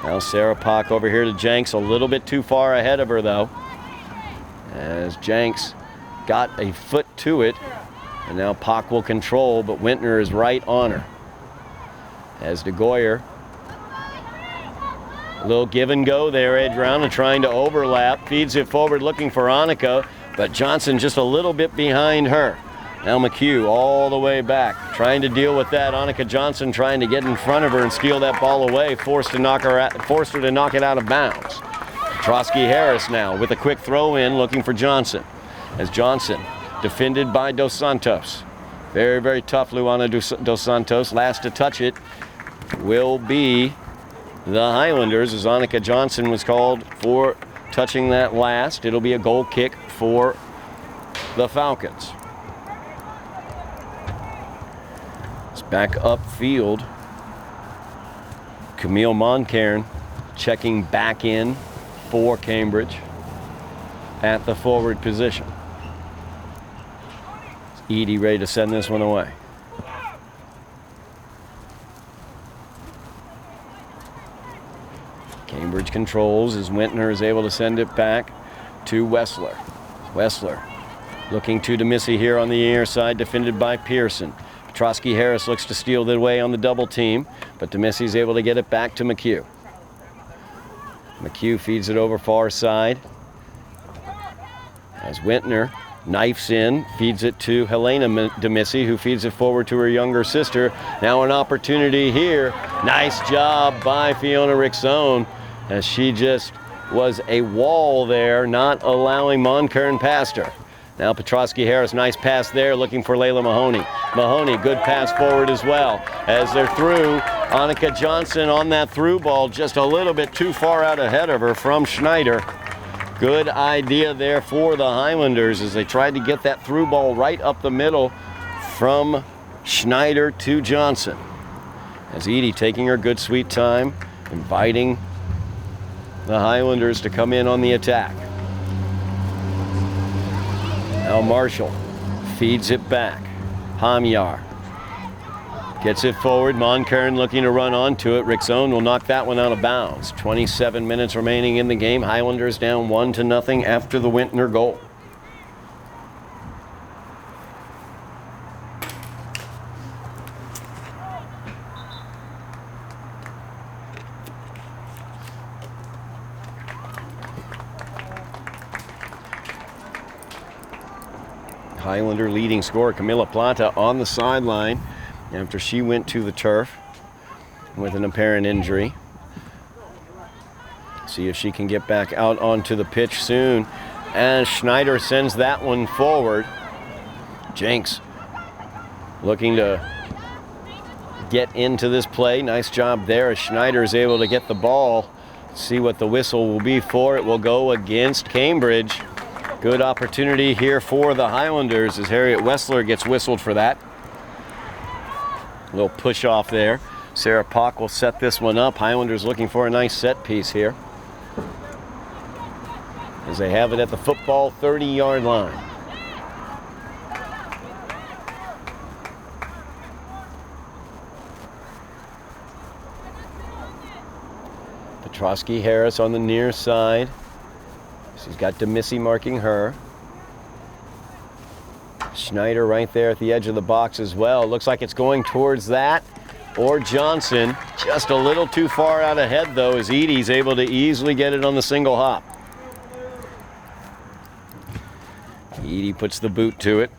[SPEAKER 2] Now Sarah Pock over here to Jenks. A little bit too far ahead of her though, as Jenks got a foot to it. And now Pock will control, but Wintner is right on her. As DeGoyer, a little give and go there, Adriana trying to overlap, feeds it forward looking for Annika, but Johnson just a little bit behind her. Now McHugh all the way back, trying to deal with that. Annika Johnson trying to get in front of her and steal that ball away, forced her to knock it out of bounds. Petrosky-Harris now with a quick throw in looking for Johnson. As Johnson defended by Dos Santos. Very, very tough, Luana Dos Santos. Last to touch it will be the Highlanders, as Annika Johnson was called for touching that last. It'll be a goal kick for the Falcons. It's back upfield. Camille Moncairn checking back in for Cambridge at the forward position. Edie ready to send this one away. Cambridge controls as Wintner is able to send it back to Wessler. Wessler looking to DeMissy here on the near side, defended by Pearson. Petrosky-Harris looks to steal the way on the double team, but DeMissy's able to get it back to McHugh. McHugh feeds it over far side. As Wintner knifes in, feeds it to Helena DeMissy, who feeds it forward to her younger sister. Now an opportunity here. Nice job by Fiona Rixone, as she just was a wall there, not allowing Moncairn past her. Now Petrosky-Harris, nice pass there, looking for Layla Mahoney. Mahoney, good pass forward as well. As they're through, Annika Johnson on that through ball, just a little bit too far out ahead of her from Schneider. Good idea there for the Highlanders as they tried to get that through ball right up the middle from Schneider to Johnson. As Edie taking her good sweet time, inviting the Highlanders to come in on the attack. Now Marshall feeds it back. Hamyar gets it forward. Moncairn looking to run onto it. Rixone will knock that one out of bounds. 27 minutes remaining in the game. Highlanders down 1-0 after the Wintner goal. Highlander leading scorer Camila Plata on the sideline after she went to the turf with an apparent injury. See if she can get back out onto the pitch soon. And Schneider sends that one forward. Jenks looking to get into this play. Nice job there as Schneider is able to get the ball. See what the whistle will be for. It will go against Cambridge. Good opportunity here for the Highlanders as Harriet Wessler gets whistled for that. A little push off there. Sarah Pock will set this one up. Highlanders looking for a nice set piece here, as they have it at the football 30-yard line. Petrosky Harris on the near side. She's got DeMissy marking her. Schneider right there at the edge of the box as well. Looks like it's going towards that or Johnson. Just a little too far out ahead though, as Edie's able to easily get it on the single hop. Edie puts the boot to it.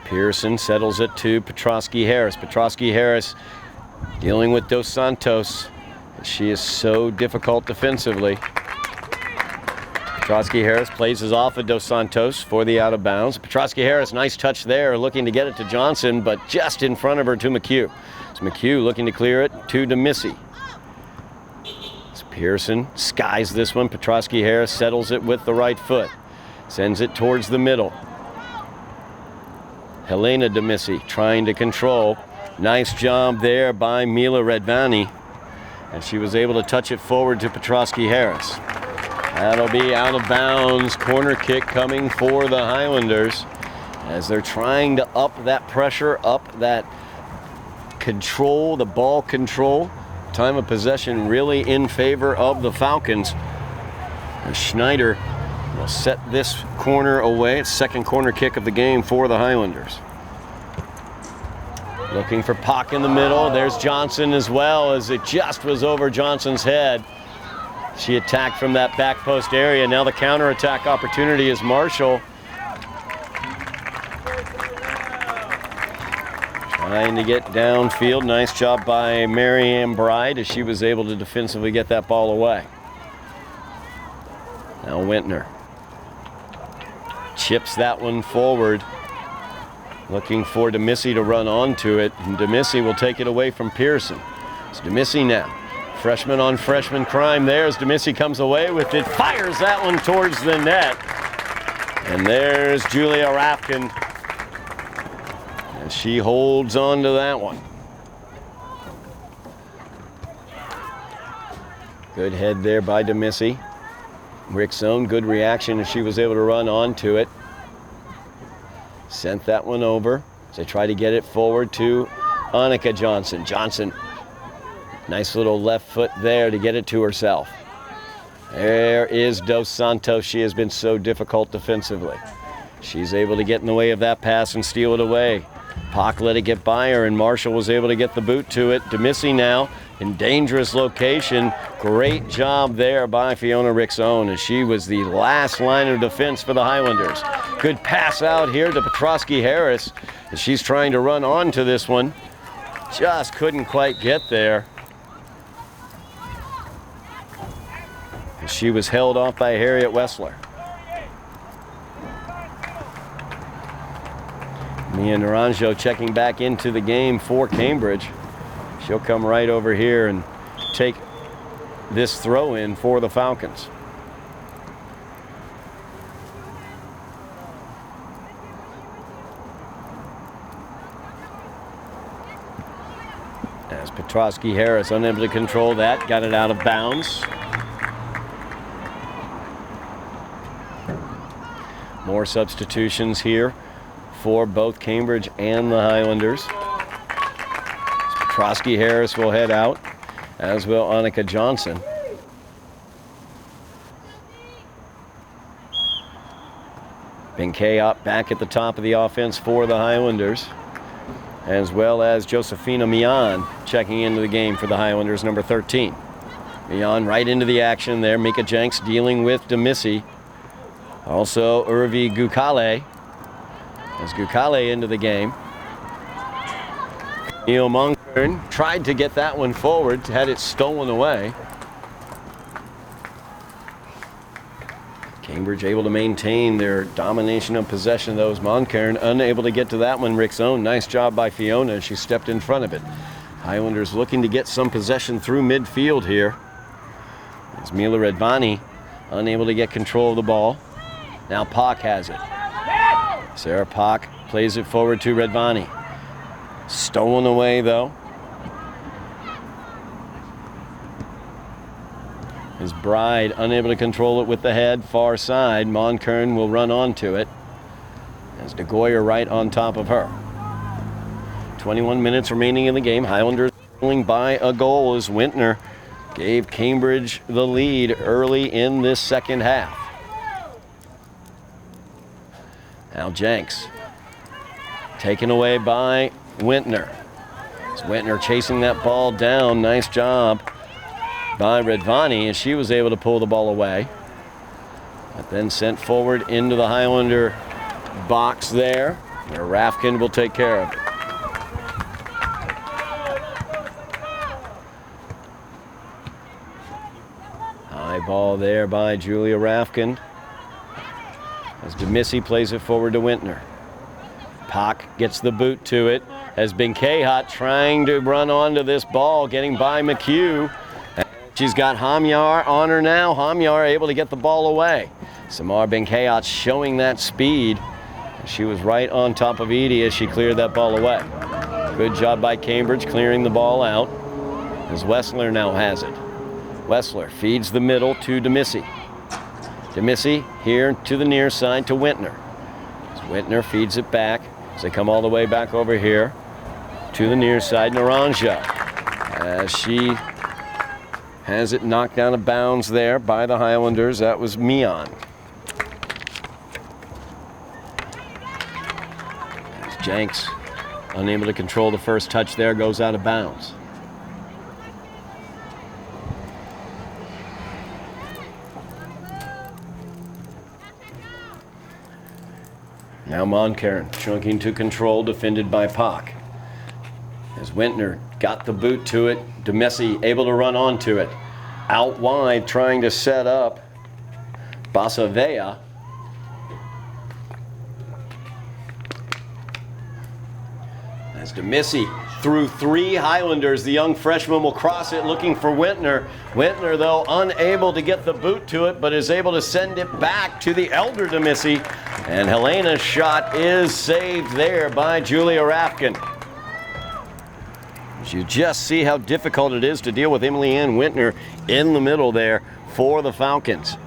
[SPEAKER 2] Pearson settles it to Petrosky Harris. Petrosky Harris dealing with Dos Santos. She is so difficult defensively. Petrosky Harris plays us off of Dos Santos for the out of bounds. Petrosky Harris, nice touch there, looking to get it to Johnson, but just in front of her to McHugh. It's McHugh looking to clear it to DeMissy. It's Pearson skies this one. Petrosky Harris settles it with the right foot. Sends it towards the middle. Helena DeMissy trying to control. Nice job there by Mila Redvani. And she was able to touch it forward to Petrosky Harris. That'll be out of bounds. Corner kick coming for the Highlanders as they're trying to up that pressure, up that control, the ball control. Time of possession really in favor of the Falcons. And Schneider will set this corner away. It's second corner kick of the game for the Highlanders. Looking for Pock in the middle. There's Johnson as well, as it just was over Johnson's head. She attacked from that back post area. Now the counterattack opportunity is Marshall. Trying to get downfield. Nice job by Marianne Bride as she was able to defensively get that ball away. Now Wintner chips that one forward. Looking for DeMissy to run onto it. And DeMissy will take it away from Pearson. It's DeMissy now. Freshman on freshman crime there as DeMissy comes away with it. Fires that one towards the net. And there's Julia Rapkin. And she holds on to that one. Good head there by DeMissy. Rick's own good reaction as she was able to run onto it. Sent that one over. They try to get it forward to Annika Johnson. Johnson, nice little left foot there to get it to herself. There is Dos Santos. She has been so difficult defensively. She's able to get in the way of that pass and steal it away. Pock let it get by her, and Marshall was able to get the boot to it. DeMissy now in dangerous location. Great job there by Fiona Rick's-Own, as she was the last line of defense for the Highlanders. Good pass out here to Petrosky Harris as she's trying to run onto this one. Just couldn't quite get there. She was held off by Harriet Wessler. Mia Naranjo checking back into the game for Cambridge. She'll come right over here and take this throw in for the Falcons. As Petrosky Harris unable to control that, got it out of bounds. More substitutions here for both Cambridge and the Highlanders. Petrosky Harris will head out, as will Annika Johnson. Benkei up back at the top of the offense for the Highlanders, as well as Josefina Mian checking into the game for the Highlanders, number 13. Mian right into the action there. Mika Jenks dealing with DeMissy. Also Urvi Gukale. As Gukale into the game. Neil Monkern tried to get that one forward, had it stolen away. Cambridge able to maintain their domination of possession. Those Monkern unable to get to that one. Rick's-Own, nice job by Fiona. She stepped in front of it. Highlanders looking to get some possession through midfield here. As Mila Redvani unable to get control of the ball. Now Pock has it. Sarah Pock plays it forward to Redvani. Stolen away though. His Bride unable to control it with the head, far side. Monkern will run onto it. As DeGoyer right on top of her. 21 minutes remaining in the game. Highlanders trailing by a goal as Wintner gave Cambridge the lead early in this second half. Now Jenks, taken away by Wintner. It's Wintner chasing that ball down. Nice job by Redvani, and she was able to pull the ball away. But then sent forward into the Highlander box there, where Rafkin will take care of it. High ball there by Julia Rafkin, as DeMissy plays it forward to Wintner. Pock gets the boot to it, as Benkehat trying to run onto this ball, getting by McHugh. She's got Hamyar on her now. Hamyar able to get the ball away. Samar Benkehat showing that speed. She was right on top of Edie as she cleared that ball away. Good job by Cambridge clearing the ball out, as Wessler now has it. Wessler feeds the middle to DeMissy. DeMissy here to the near side to Wintner. As Wintner feeds it back as they come all the way back over here to the near side. Naranja, as she has it knocked out of bounds there by the Highlanders. That was Mian. As Jenks, unable to control the first touch there, goes out of bounds. Now Moncaren chunking to control, defended by Pock. As Wintner got the boot to it, DeMissy able to run onto it. Out wide, trying to set up Basavea. As DeMissy through three Highlanders, the young freshman will cross it looking for Wintner. Wintner, though, unable to get the boot to it, but is able to send it back to the elder DeMissy. And Helena's shot is saved there by Julia Rafkin. As you just see how difficult it is to deal with Emily Ann Wintner in the middle there for the Falcons.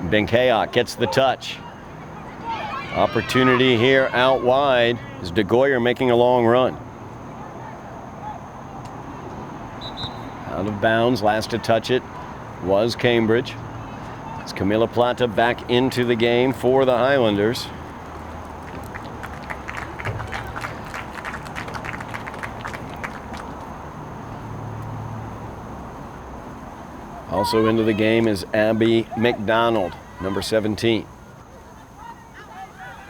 [SPEAKER 2] Benkehat gets the touch. Opportunity here out wide is DeGoyer making a long run. Out of bounds, last to touch it was Cambridge. It's Camila Plata back into the game for the Highlanders. Also into the game is Abby McDonald, number 17.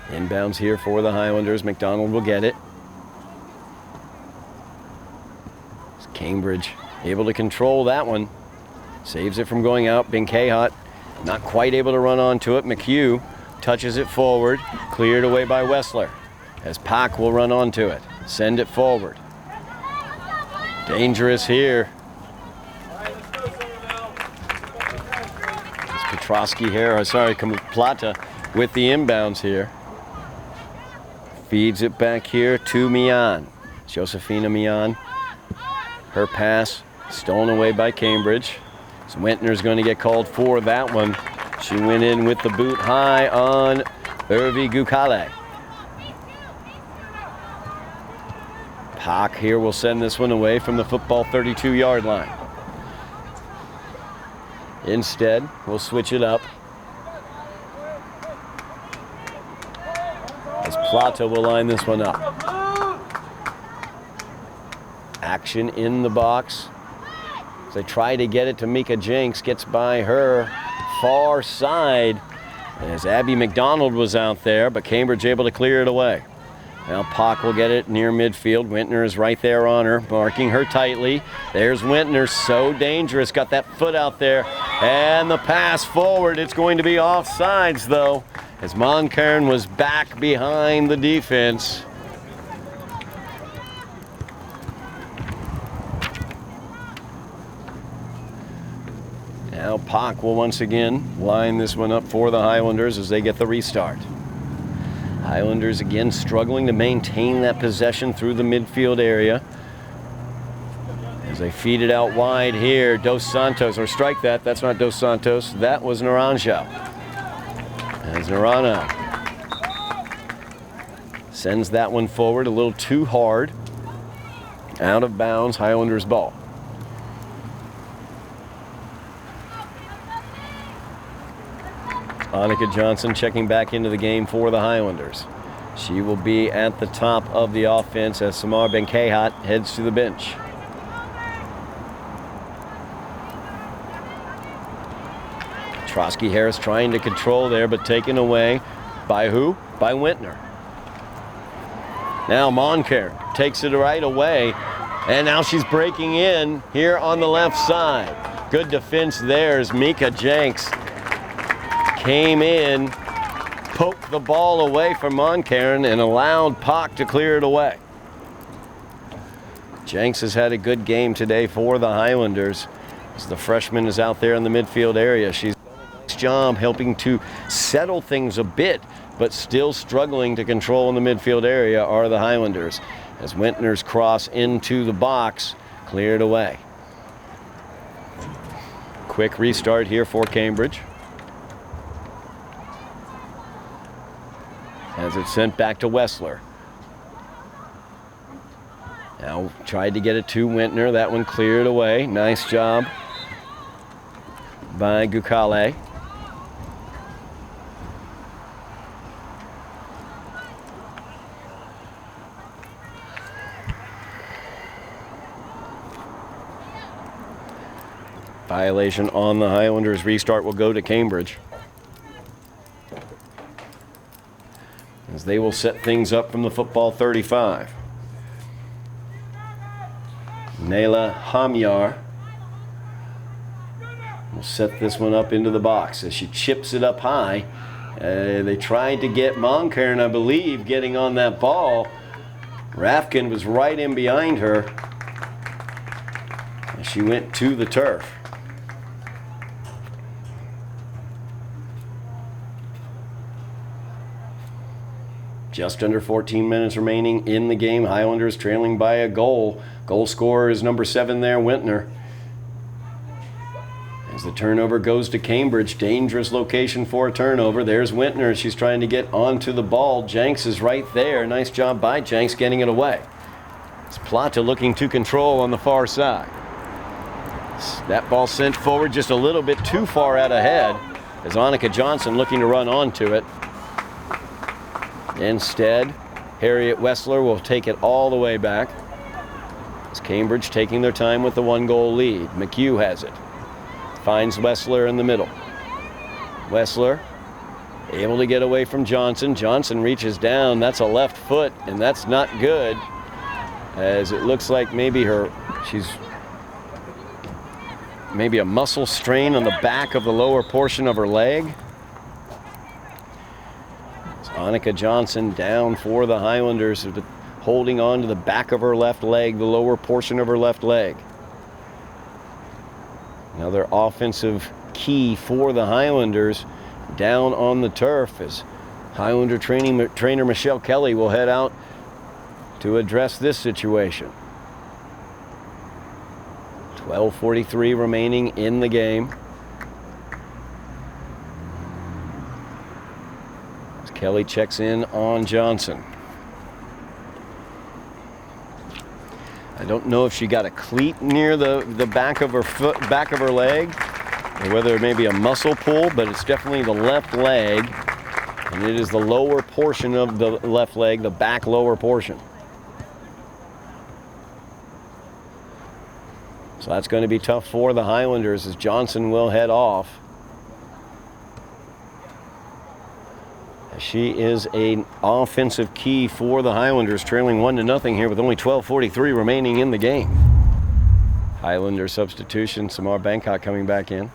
[SPEAKER 2] Inbounds here for the Highlanders. McDonald will get it. It's Cambridge able to control that one. Saves it from going out. Benkehat not quite able to run onto it. McHugh touches it forward. Cleared away by Wessler. As Pock will run onto it. Send it forward. Dangerous here. It's Petrosky here. Sorry, Plata with the inbounds here. Feeds it back here to Mian. Josefina Mian. Her pass stolen away by Cambridge. So Wintner's going to get called for that one. She went in with the boot high on Irvi Gukale. Pock here will send this one away from the football 32-yard line. Instead, we'll switch it up. As Plata will line this one up. Action in the box. As they try to get it to Mika Jenks, gets by her far side. As Abby McDonald was out there, but Cambridge able to clear it away. Now Pock will get it near midfield. Wintner is right there on her, marking her tightly. There's Wintner, so dangerous, got that foot out there. And the pass forward, it's going to be offsides though, as Moncaren was back behind the defense. Now Pock will once again line this one up for the Highlanders as they get the restart. Highlanders again struggling to maintain that possession through the midfield area. As they feed it out wide here, Dos Santos, or strike that, that's not Dos Santos, that was Naranja. As Narana sends that one forward a little too hard. Out of bounds, Highlanders ball. Annika Johnson checking back into the game for the Highlanders. She will be at the top of the offense as Samar Benkehat heads to the bench. Trosky Harris trying to control there, but taken away by who? By Wintner. Now Moncare takes it right away, and now she's breaking in here on the left side. Good defense there as Mika Jenks came in, poked the ball away from Moncaren, and allowed Pock to clear it away. Jenks has had a good game today for the Highlanders as the freshman is out there in the midfield area. She's done a nice job helping to settle things a bit, but still struggling to control in the midfield area are the Highlanders as Wintner's cross into the box cleared away. Quick restart here for Cambridge. As it's sent back to Wessler. Now tried to get it to Wintner. That one cleared away. Nice job by Gukale. Violation on the Highlanders. Restart will go to Cambridge, as they will set things up from the football 35. Nayla Hamyar will set this one up into the box as she chips it up high. They tried to get Moncaren, I believe, getting on that ball. Rafkin was right in behind her as she went to the turf. Just under 14 minutes remaining in the game. Highlanders trailing by a goal. Goal scorer is number 7 there, Wintner. As the turnover goes to Cambridge, dangerous location for a turnover. There's Wintner. She's trying to get onto the ball. Jenks is right there. Nice job by Jenks getting it away. It's Plata looking to control on the far side. That ball sent forward just a little bit too far out ahead as Annika Johnson looking to run onto it. Instead, Harriet Wessler will take it all the way back. As Cambridge taking their time with the 1-goal lead. McHugh has it. Finds Wessler in the middle. Wessler able to get away from Johnson. Johnson reaches down. That's a left foot, and that's not good. As it looks like maybe she's maybe a muscle strain on the back of the lower portion of her leg. Annika Johnson down for the Highlanders, holding on to the back of her left leg, the lower portion of her left leg. Another offensive key for the Highlanders down on the turf as Highlander trainer Michelle Kelly will head out to address this situation. 12:43 remaining in the game. Kelly checks in on Johnson. I don't know if she got a cleat near the back of her foot, back of her leg, or whether it may be a muscle pull, but it's definitely the left leg, and it is the lower portion of the left leg, the back lower portion. So that's going to be tough for the Highlanders as Johnson will head off. She is an offensive key for the Highlanders, trailing 1-0 here with only 12:43 remaining in the game. Highlander substitution, Samar Bankot coming back in.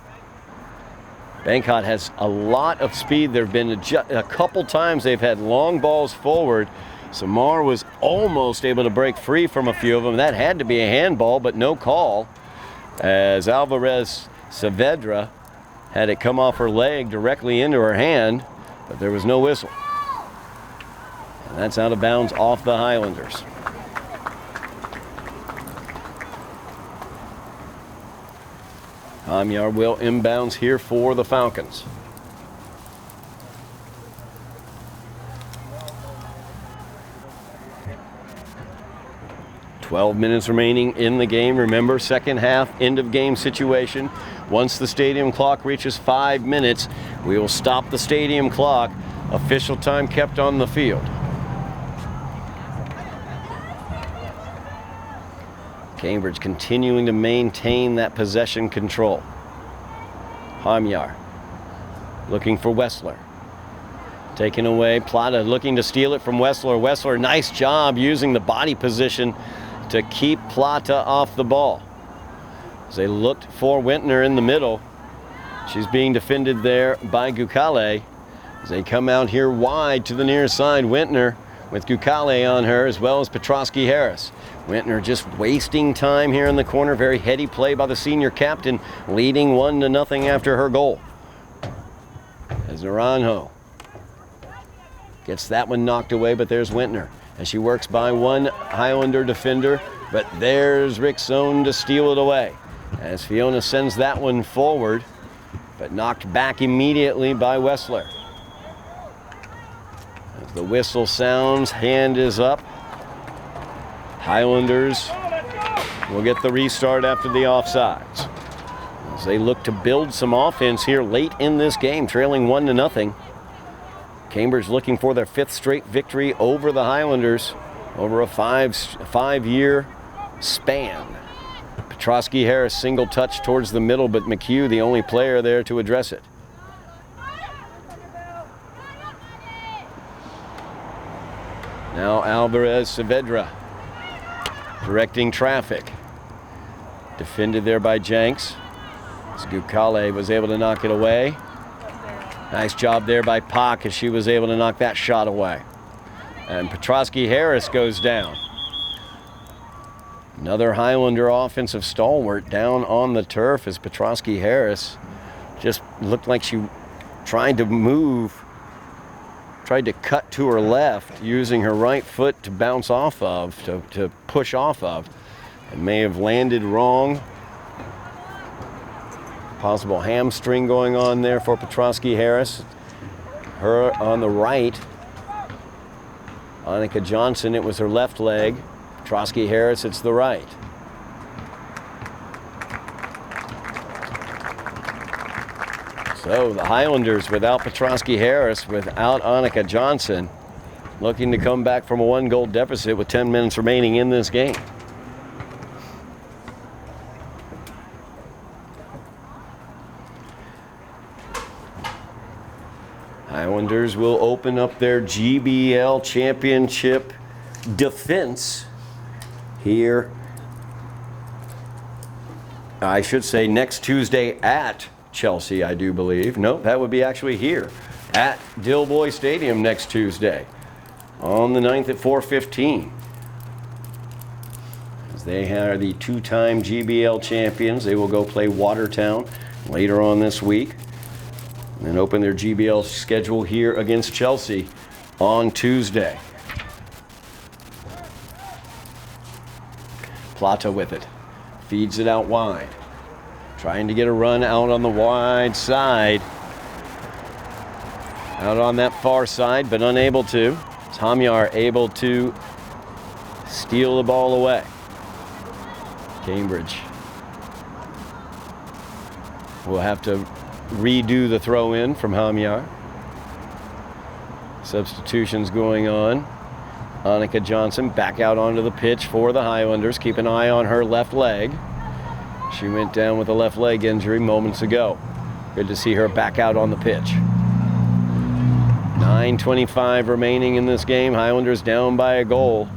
[SPEAKER 2] Bankot has a lot of speed. There have been a couple times they've had long balls forward. Samar was almost able to break free from a few of them. That had to be a handball, but no call, as Alvarez Saavedra had it come off her leg directly into her hand, but there was no whistle. And that's out of bounds off the Highlanders. Hamyar will inbounds here for the Falcons. 12 minutes remaining in the game. Remember, second half, end of game situation. Once the stadium clock reaches 5 minutes, we will stop the stadium clock. Official time kept on the field. Cambridge continuing to maintain that possession control. Hamyar looking for Wessler. Taken away. Plata looking to steal it from Wessler. Wessler, nice job using the body position to keep Plata off the ball. As they looked for Wintner in the middle. She's being defended there by Gukale. As they come out here wide to the near side, Wintner with Gukale on her, as well as Petrosky Harris. Wintner just wasting time here in the corner. Very heady play by the senior captain, leading 1-0 after her goal. As Naranjo gets that one knocked away, but there's Wintner as she works by one Highlander defender, but there's Rick Sohn to steal it away. As Fiona sends that one forward, but knocked back immediately by Wessler. As the whistle sounds, hand is up. Highlanders will get the restart after the offsides. As they look to build some offense here late in this game, trailing 1-0. Cambridge looking for their 5th straight victory over the Highlanders over a five-year span. Petrosky Harris single touch towards the middle, but McHugh the only player there to address it. Now Alvarez Saavedra directing traffic. Defended there by Jenks. Gukale was able to knock it away. Nice job there by Pak as she was able to knock that shot away. And Petrosky Harris goes down. Another Highlander offensive stalwart down on the turf as Petrosky Harris just looked like she tried to move, tried to cut to her left using her right foot to bounce off of, to push off of, and may have landed wrong. Possible hamstring going on there for Petrosky Harris. Her on the right. Annika Johnson, it was her left leg. Petrosky Harris, it's the right. So the Highlanders without Petrosky Harris, without Annika Johnson, looking to come back from a 1-goal deficit with 10 minutes remaining in this game. Highlanders will open up their GBL championship defense here, I should say next Tuesday at Chelsea, I do believe. No, that would be actually here at Dilboy Stadium next Tuesday on the 9th at 4:15. As they are the 2-time GBL champions, they will go play Watertown later on this week and then open their GBL schedule here against Chelsea on Tuesday. Plata with it. Feeds it out wide. Trying to get a run out on the wide side. Out on that far side, but unable to. Hamyar able to steal the ball away. Cambridge will have to redo the throw in from Hamyar. Substitutions going on. Annika Johnson back out onto the pitch for the Highlanders. Keep an eye on her left leg. She went down with a left leg injury moments ago. Good to see her back out on the pitch. 9:25 remaining in this game. Highlanders down by a goal.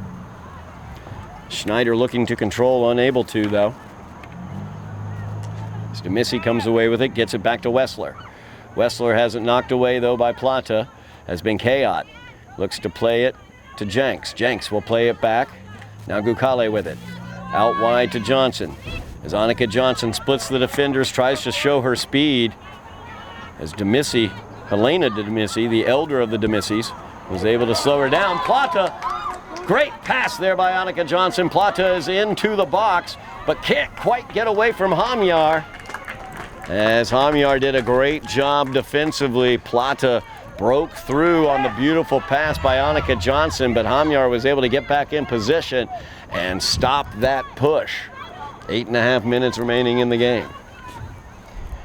[SPEAKER 2] Schneider looking to control, unable to though. Demissy comes away with it, gets it back to Wessler. Wessler has it knocked away though by Plata. Has been Kayot. Looks to play it to Jenks. Jenks will play it back. Now Gukale with it. Out wide to Johnson. As Annika Johnson splits the defenders, tries to show her speed. As Demissy, Helena Demissy, the elder of the Demissys, was able to slow her down. Plata, great pass there by Annika Johnson. Plata is into the box, but can't quite get away from Hamyar. As Hamyar did a great job defensively, Plata broke through on the beautiful pass by Annika Johnson, but Hamyar was able to get back in position and stop that push. 8.5 minutes remaining in the game.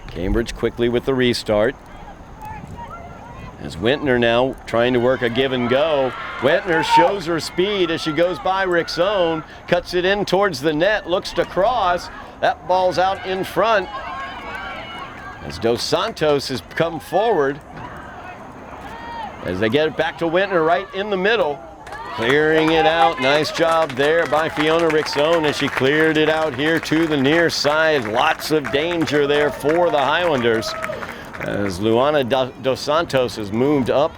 [SPEAKER 2] Cambridge quickly with the restart. As Wintner now trying to work a give and go. Wintner shows her speed as she goes by Rick's own, cuts it in towards the net, looks to cross. That ball's out in front as Dos Santos has come forward. As they get it back to Wintner right in the middle, clearing it out. Nice job there by Fiona Rickson as she cleared it out here to the near side. Lots of danger there for the Highlanders as Luana Dos Santos has moved up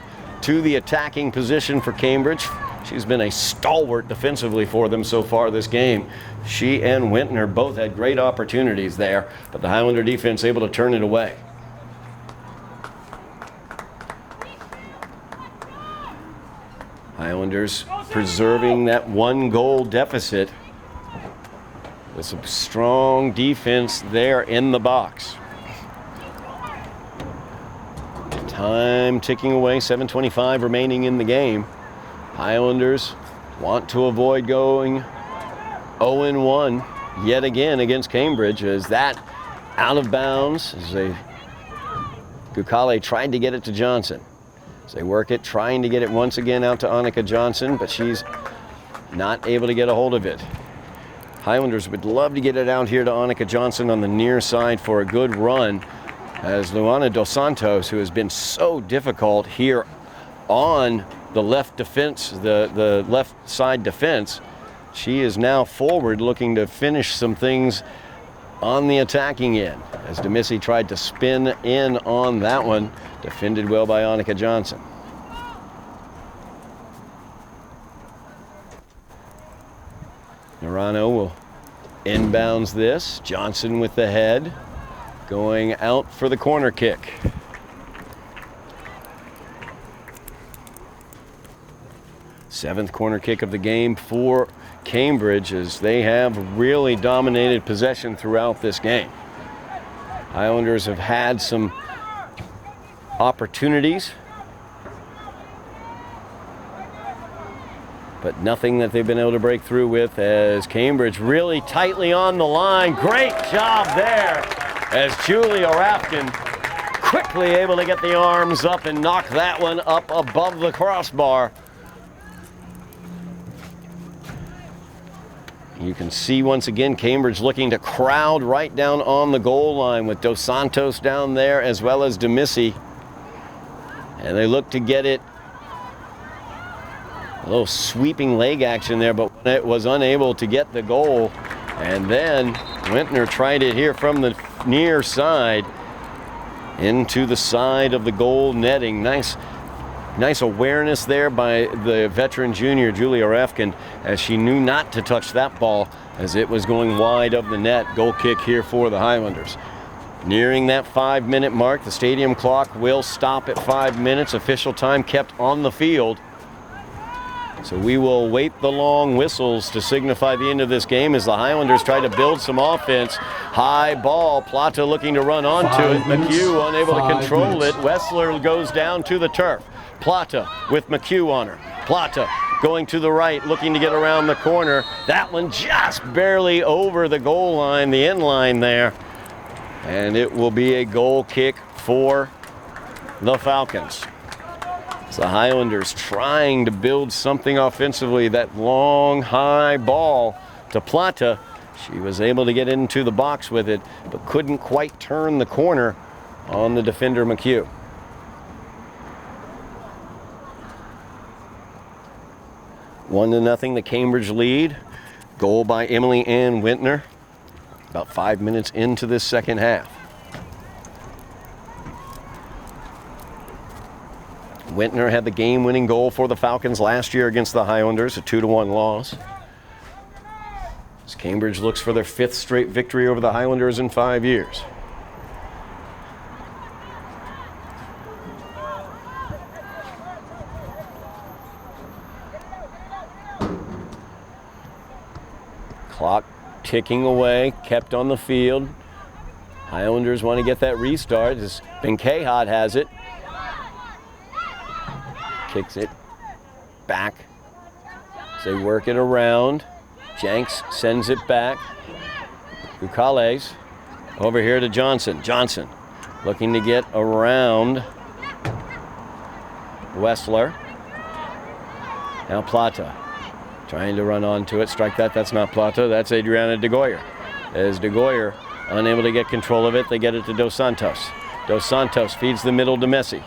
[SPEAKER 2] to the attacking position for Cambridge. She's been a stalwart defensively for them so far this game. She and Wintner both had great opportunities there, but the Highlander defense able to turn it away. Highlanders preserving that 1-goal deficit with some strong defense there in the box. Time ticking away, 7:25 remaining in the game. Highlanders want to avoid going 0-1 yet again against Cambridge as that out of bounds as Gukale tried to get it to Johnson. As they work it, trying to get it once again out to Annika Johnson, but she's not able to get a hold of it. Highlanders would love to get it out here to Annika Johnson on the near side for a good run as Luana Dos Santos, who has been so difficult here on the left defense, the left side defense, she is now forward looking to finish some things on the attacking end. As Demissi tried to spin in on that one, defended well by Annika Johnson. Narano will inbounds this. Johnson with the head, going out for the corner kick. Seventh corner kick of the game for Cambridge as they have really dominated possession throughout this game. Highlanders have had some opportunities, but nothing that they've been able to break through with as Cambridge really tightly on the line. Great job there as Julia Rafkin quickly able to get the arms up and knock that one up above the crossbar. You can see once again Cambridge looking to crowd right down on the goal line with Dos Santos down there as well as Demissi. And they look to get it a little sweeping leg action there, but it was unable to get the goal. And then Wintner tried it here from the near side into the side of the goal netting. Nice awareness there by the veteran junior, Julia Rafkin, as she knew not to touch that ball as it was going wide of the net. Goal kick here for the Highlanders. Nearing that 5-minute mark, the stadium clock will stop at 5 minutes. Official time kept on the field. So we will wait the long whistles to signify the end of this game as the Highlanders try to build some offense. High ball, Plata looking to run onto it. McHugh unable to control it. Wessler goes down to the turf. Plata with McHugh on her. Plata going to the right, looking to get around the corner. That one just barely over the goal line, the end line there. And it will be a goal kick for the Falcons. So the Highlanders trying to build something offensively. That long, high ball to Plata. She was able to get into the box with it, but couldn't quite turn the corner on the defender McHugh. 1-0, the Cambridge lead. Goal by Emily Ann Wintner. About 5 minutes into this second half. Wintner had the game-winning goal for the Falcons last year against the Highlanders, a 2-1 loss. As Cambridge looks for their 5th straight victory over the Highlanders in 5 years. Clock ticking away, kept on the field. Highlanders want to get that restart as Benkehad has it. kicks it back. They work it around. Jenks sends it back. Gucales over here to Johnson. Johnson looking to get around Wessler. Now Plata trying to run onto it. Strike that. That's not Plata. That's Adriana DeGoyer. As DeGoyer unable to get control of it, they get it to Dos Santos. Dos Santos feeds the middle to Messi.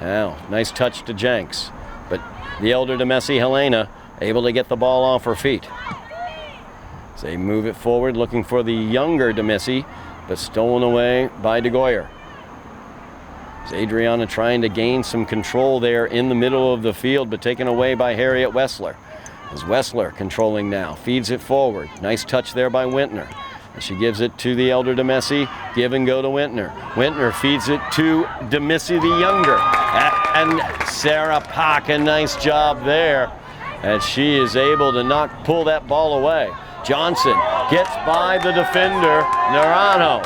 [SPEAKER 2] Now, nice touch to Jenks. But the elder to Messi, Helena, able to get the ball off her feet. So they move it forward, looking for the younger de Messi, but stolen away by DeGoyer. It's Adriana trying to gain some control there in the middle of the field, but taken away by Harriet Wessler. As Wessler controlling now, feeds it forward. Nice touch there by Wintner. And she gives it to the elder de Messi. Give and go to Wintner. Wintner feeds it to de Messi the younger. And Sarah Pak, a nice job there. And she is able to pull that ball away. Johnson gets by the defender, Narano.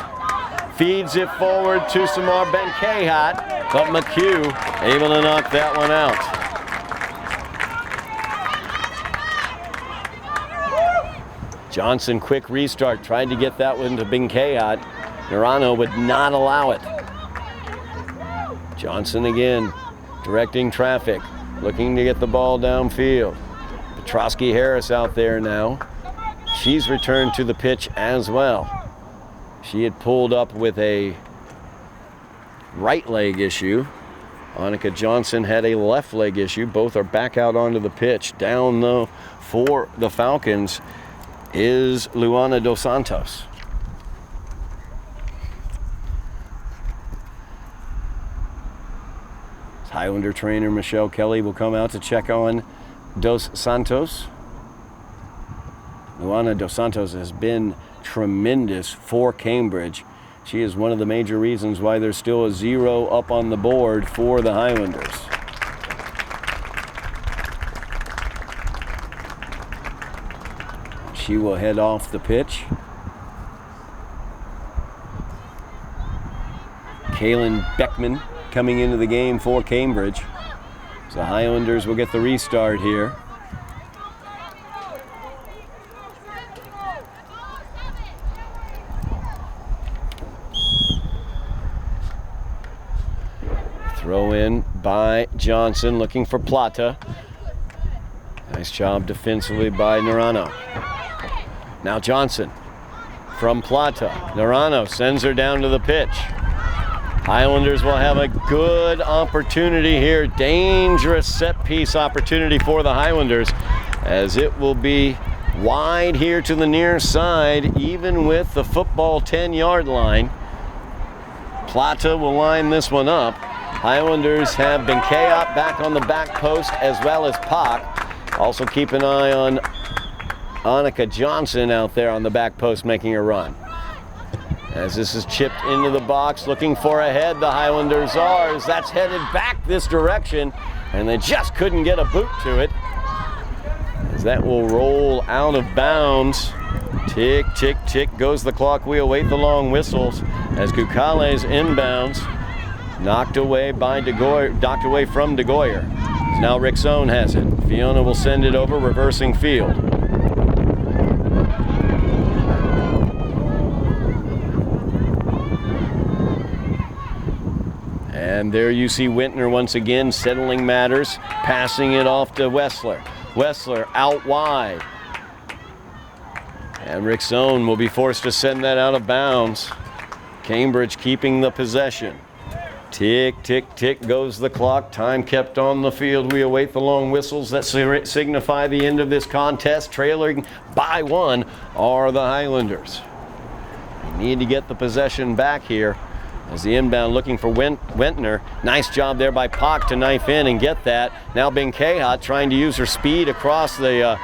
[SPEAKER 2] Feeds it forward to Samar Benkehat, but McHugh able to knock that one out. Johnson, quick restart, tried to get that one to Benkehat. Narano would not allow it. Johnson again, directing traffic, looking to get the ball downfield. Petrosky Harris out there now. She's returned to the pitch as well. She had pulled up with a right leg issue. Annika Johnson had a left leg issue. Both are back out onto the pitch. Down though for the Falcons is Luana Dos Santos. Highlander trainer Michelle Kelly will come out to check on Dos Santos. Luana Dos Santos has been tremendous for Cambridge. She is one of the major reasons why there's still a 0 up on the board for the Highlanders. She will head off the pitch. Kaylin Beckman coming into the game for Cambridge. So the Highlanders will get the restart here. Throw in by Johnson, looking for Plata. Nice job defensively by Narano. Now Johnson from Plata. Narano sends her down to the pitch. Highlanders will have a good opportunity here. Dangerous set piece opportunity for the Highlanders, as it will be wide here to the near side, even with the football 10-yard line. Plata will line this one up. Highlanders have Benkeat back on the back post, as well as Pak. Also keep an eye on Annika Johnson out there on the back post making a run. As this is chipped into the box, looking for a head, the Highlanders are, as that's headed back this direction, and they just couldn't get a boot to it. As that will roll out of bounds. Tick, tick, tick goes the clock. We await the long whistles as Gucales inbounds. Knocked away by DeGoyer, knocked away from DeGoyer. Now Rickzone has it. Fiona will send it over, reversing field. And there you see Wintner once again settling matters, passing it off to Wessler. Wessler out wide. And Rickzone will be forced to send that out of bounds. Cambridge keeping the possession. Tick, tick, tick goes the clock. Time kept on the field. We await the long whistles that signify the end of this contest. Trailing by 1 are the Highlanders. We need to get the possession back here. As the inbound looking for Wintner. Nice job there by Pak to knife in and get that. Now Benkehat trying to use her speed across the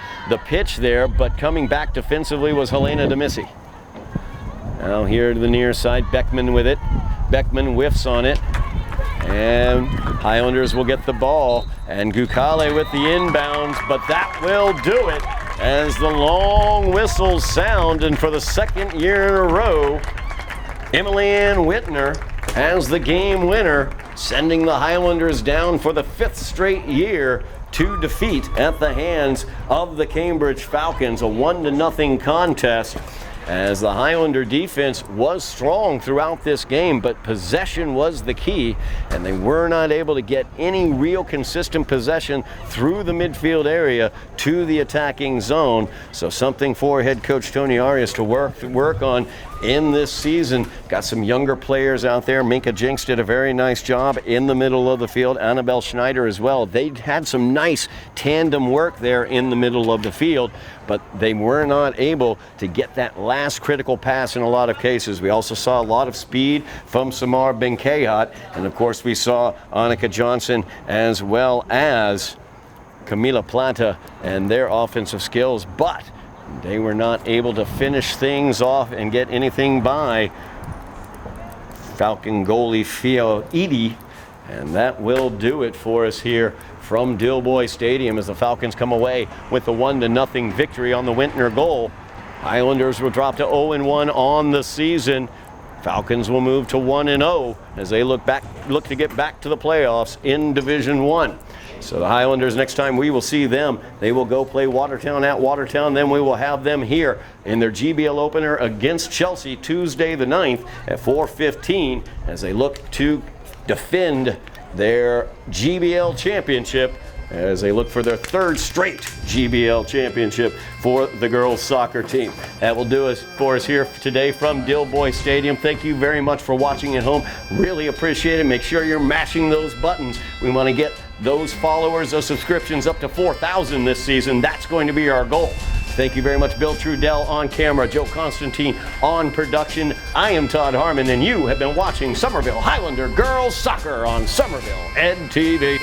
[SPEAKER 2] pitch there, but coming back defensively was Helena de Messi. Now here to the near side, Beckman with it. Beckman whiffs on it. And Highlanders will get the ball. And Gucale with the inbounds, but that will do it as the long whistles sound. And for the second year in a row, Emily Ann Whitner as the game winner sending the Highlanders down for the 5th straight year to defeat at the hands of the Cambridge Falcons, a 1-0 contest. As the Highlander defense was strong throughout this game, but possession was the key, and they were not able to get any real consistent possession through the midfield area to the attacking zone. So something for head coach Tony Arias to work on in this season. Got some younger players out there. Minka Jinks did a very nice job in the middle of the field. Annabelle Schneider as well. They had some nice tandem work there in the middle of the field, but they were not able to get that last critical pass in a lot of cases. We also saw a lot of speed from Samar Benkayat, and of course we saw Annika Johnson as well as Camila Plata and their offensive skills, but they were not able to finish things off and get anything by Falcon goalie Fio Edie, and that will do it for us here from Dilboy Stadium as the Falcons come away with the 1-0 victory on the Wintner goal. Highlanders will drop to 0-1 on the season. Falcons will move to 1-0 as they look to get back to the playoffs in Division 1. So the Highlanders, next time we will see them, they will go play Watertown at Watertown. Then we will have them here in their GBL opener against Chelsea Tuesday the 9th at 4:15 as they look to defend their GBL championship, as they look for their 3rd straight GBL championship for the girls soccer team. That will do it for us here today from Dilboy Stadium. Thank you very much for watching at home. Really appreciate it. Make sure you're mashing those buttons. We want to get those followers, those subscriptions up to 4,000 this season. That's going to be our goal. Thank you very much, Bill Trudell on camera, Joe Constantine on production. I am Todd Harmon, and you have been watching Somerville Highlander Girls Soccer on Somerville Ed TV.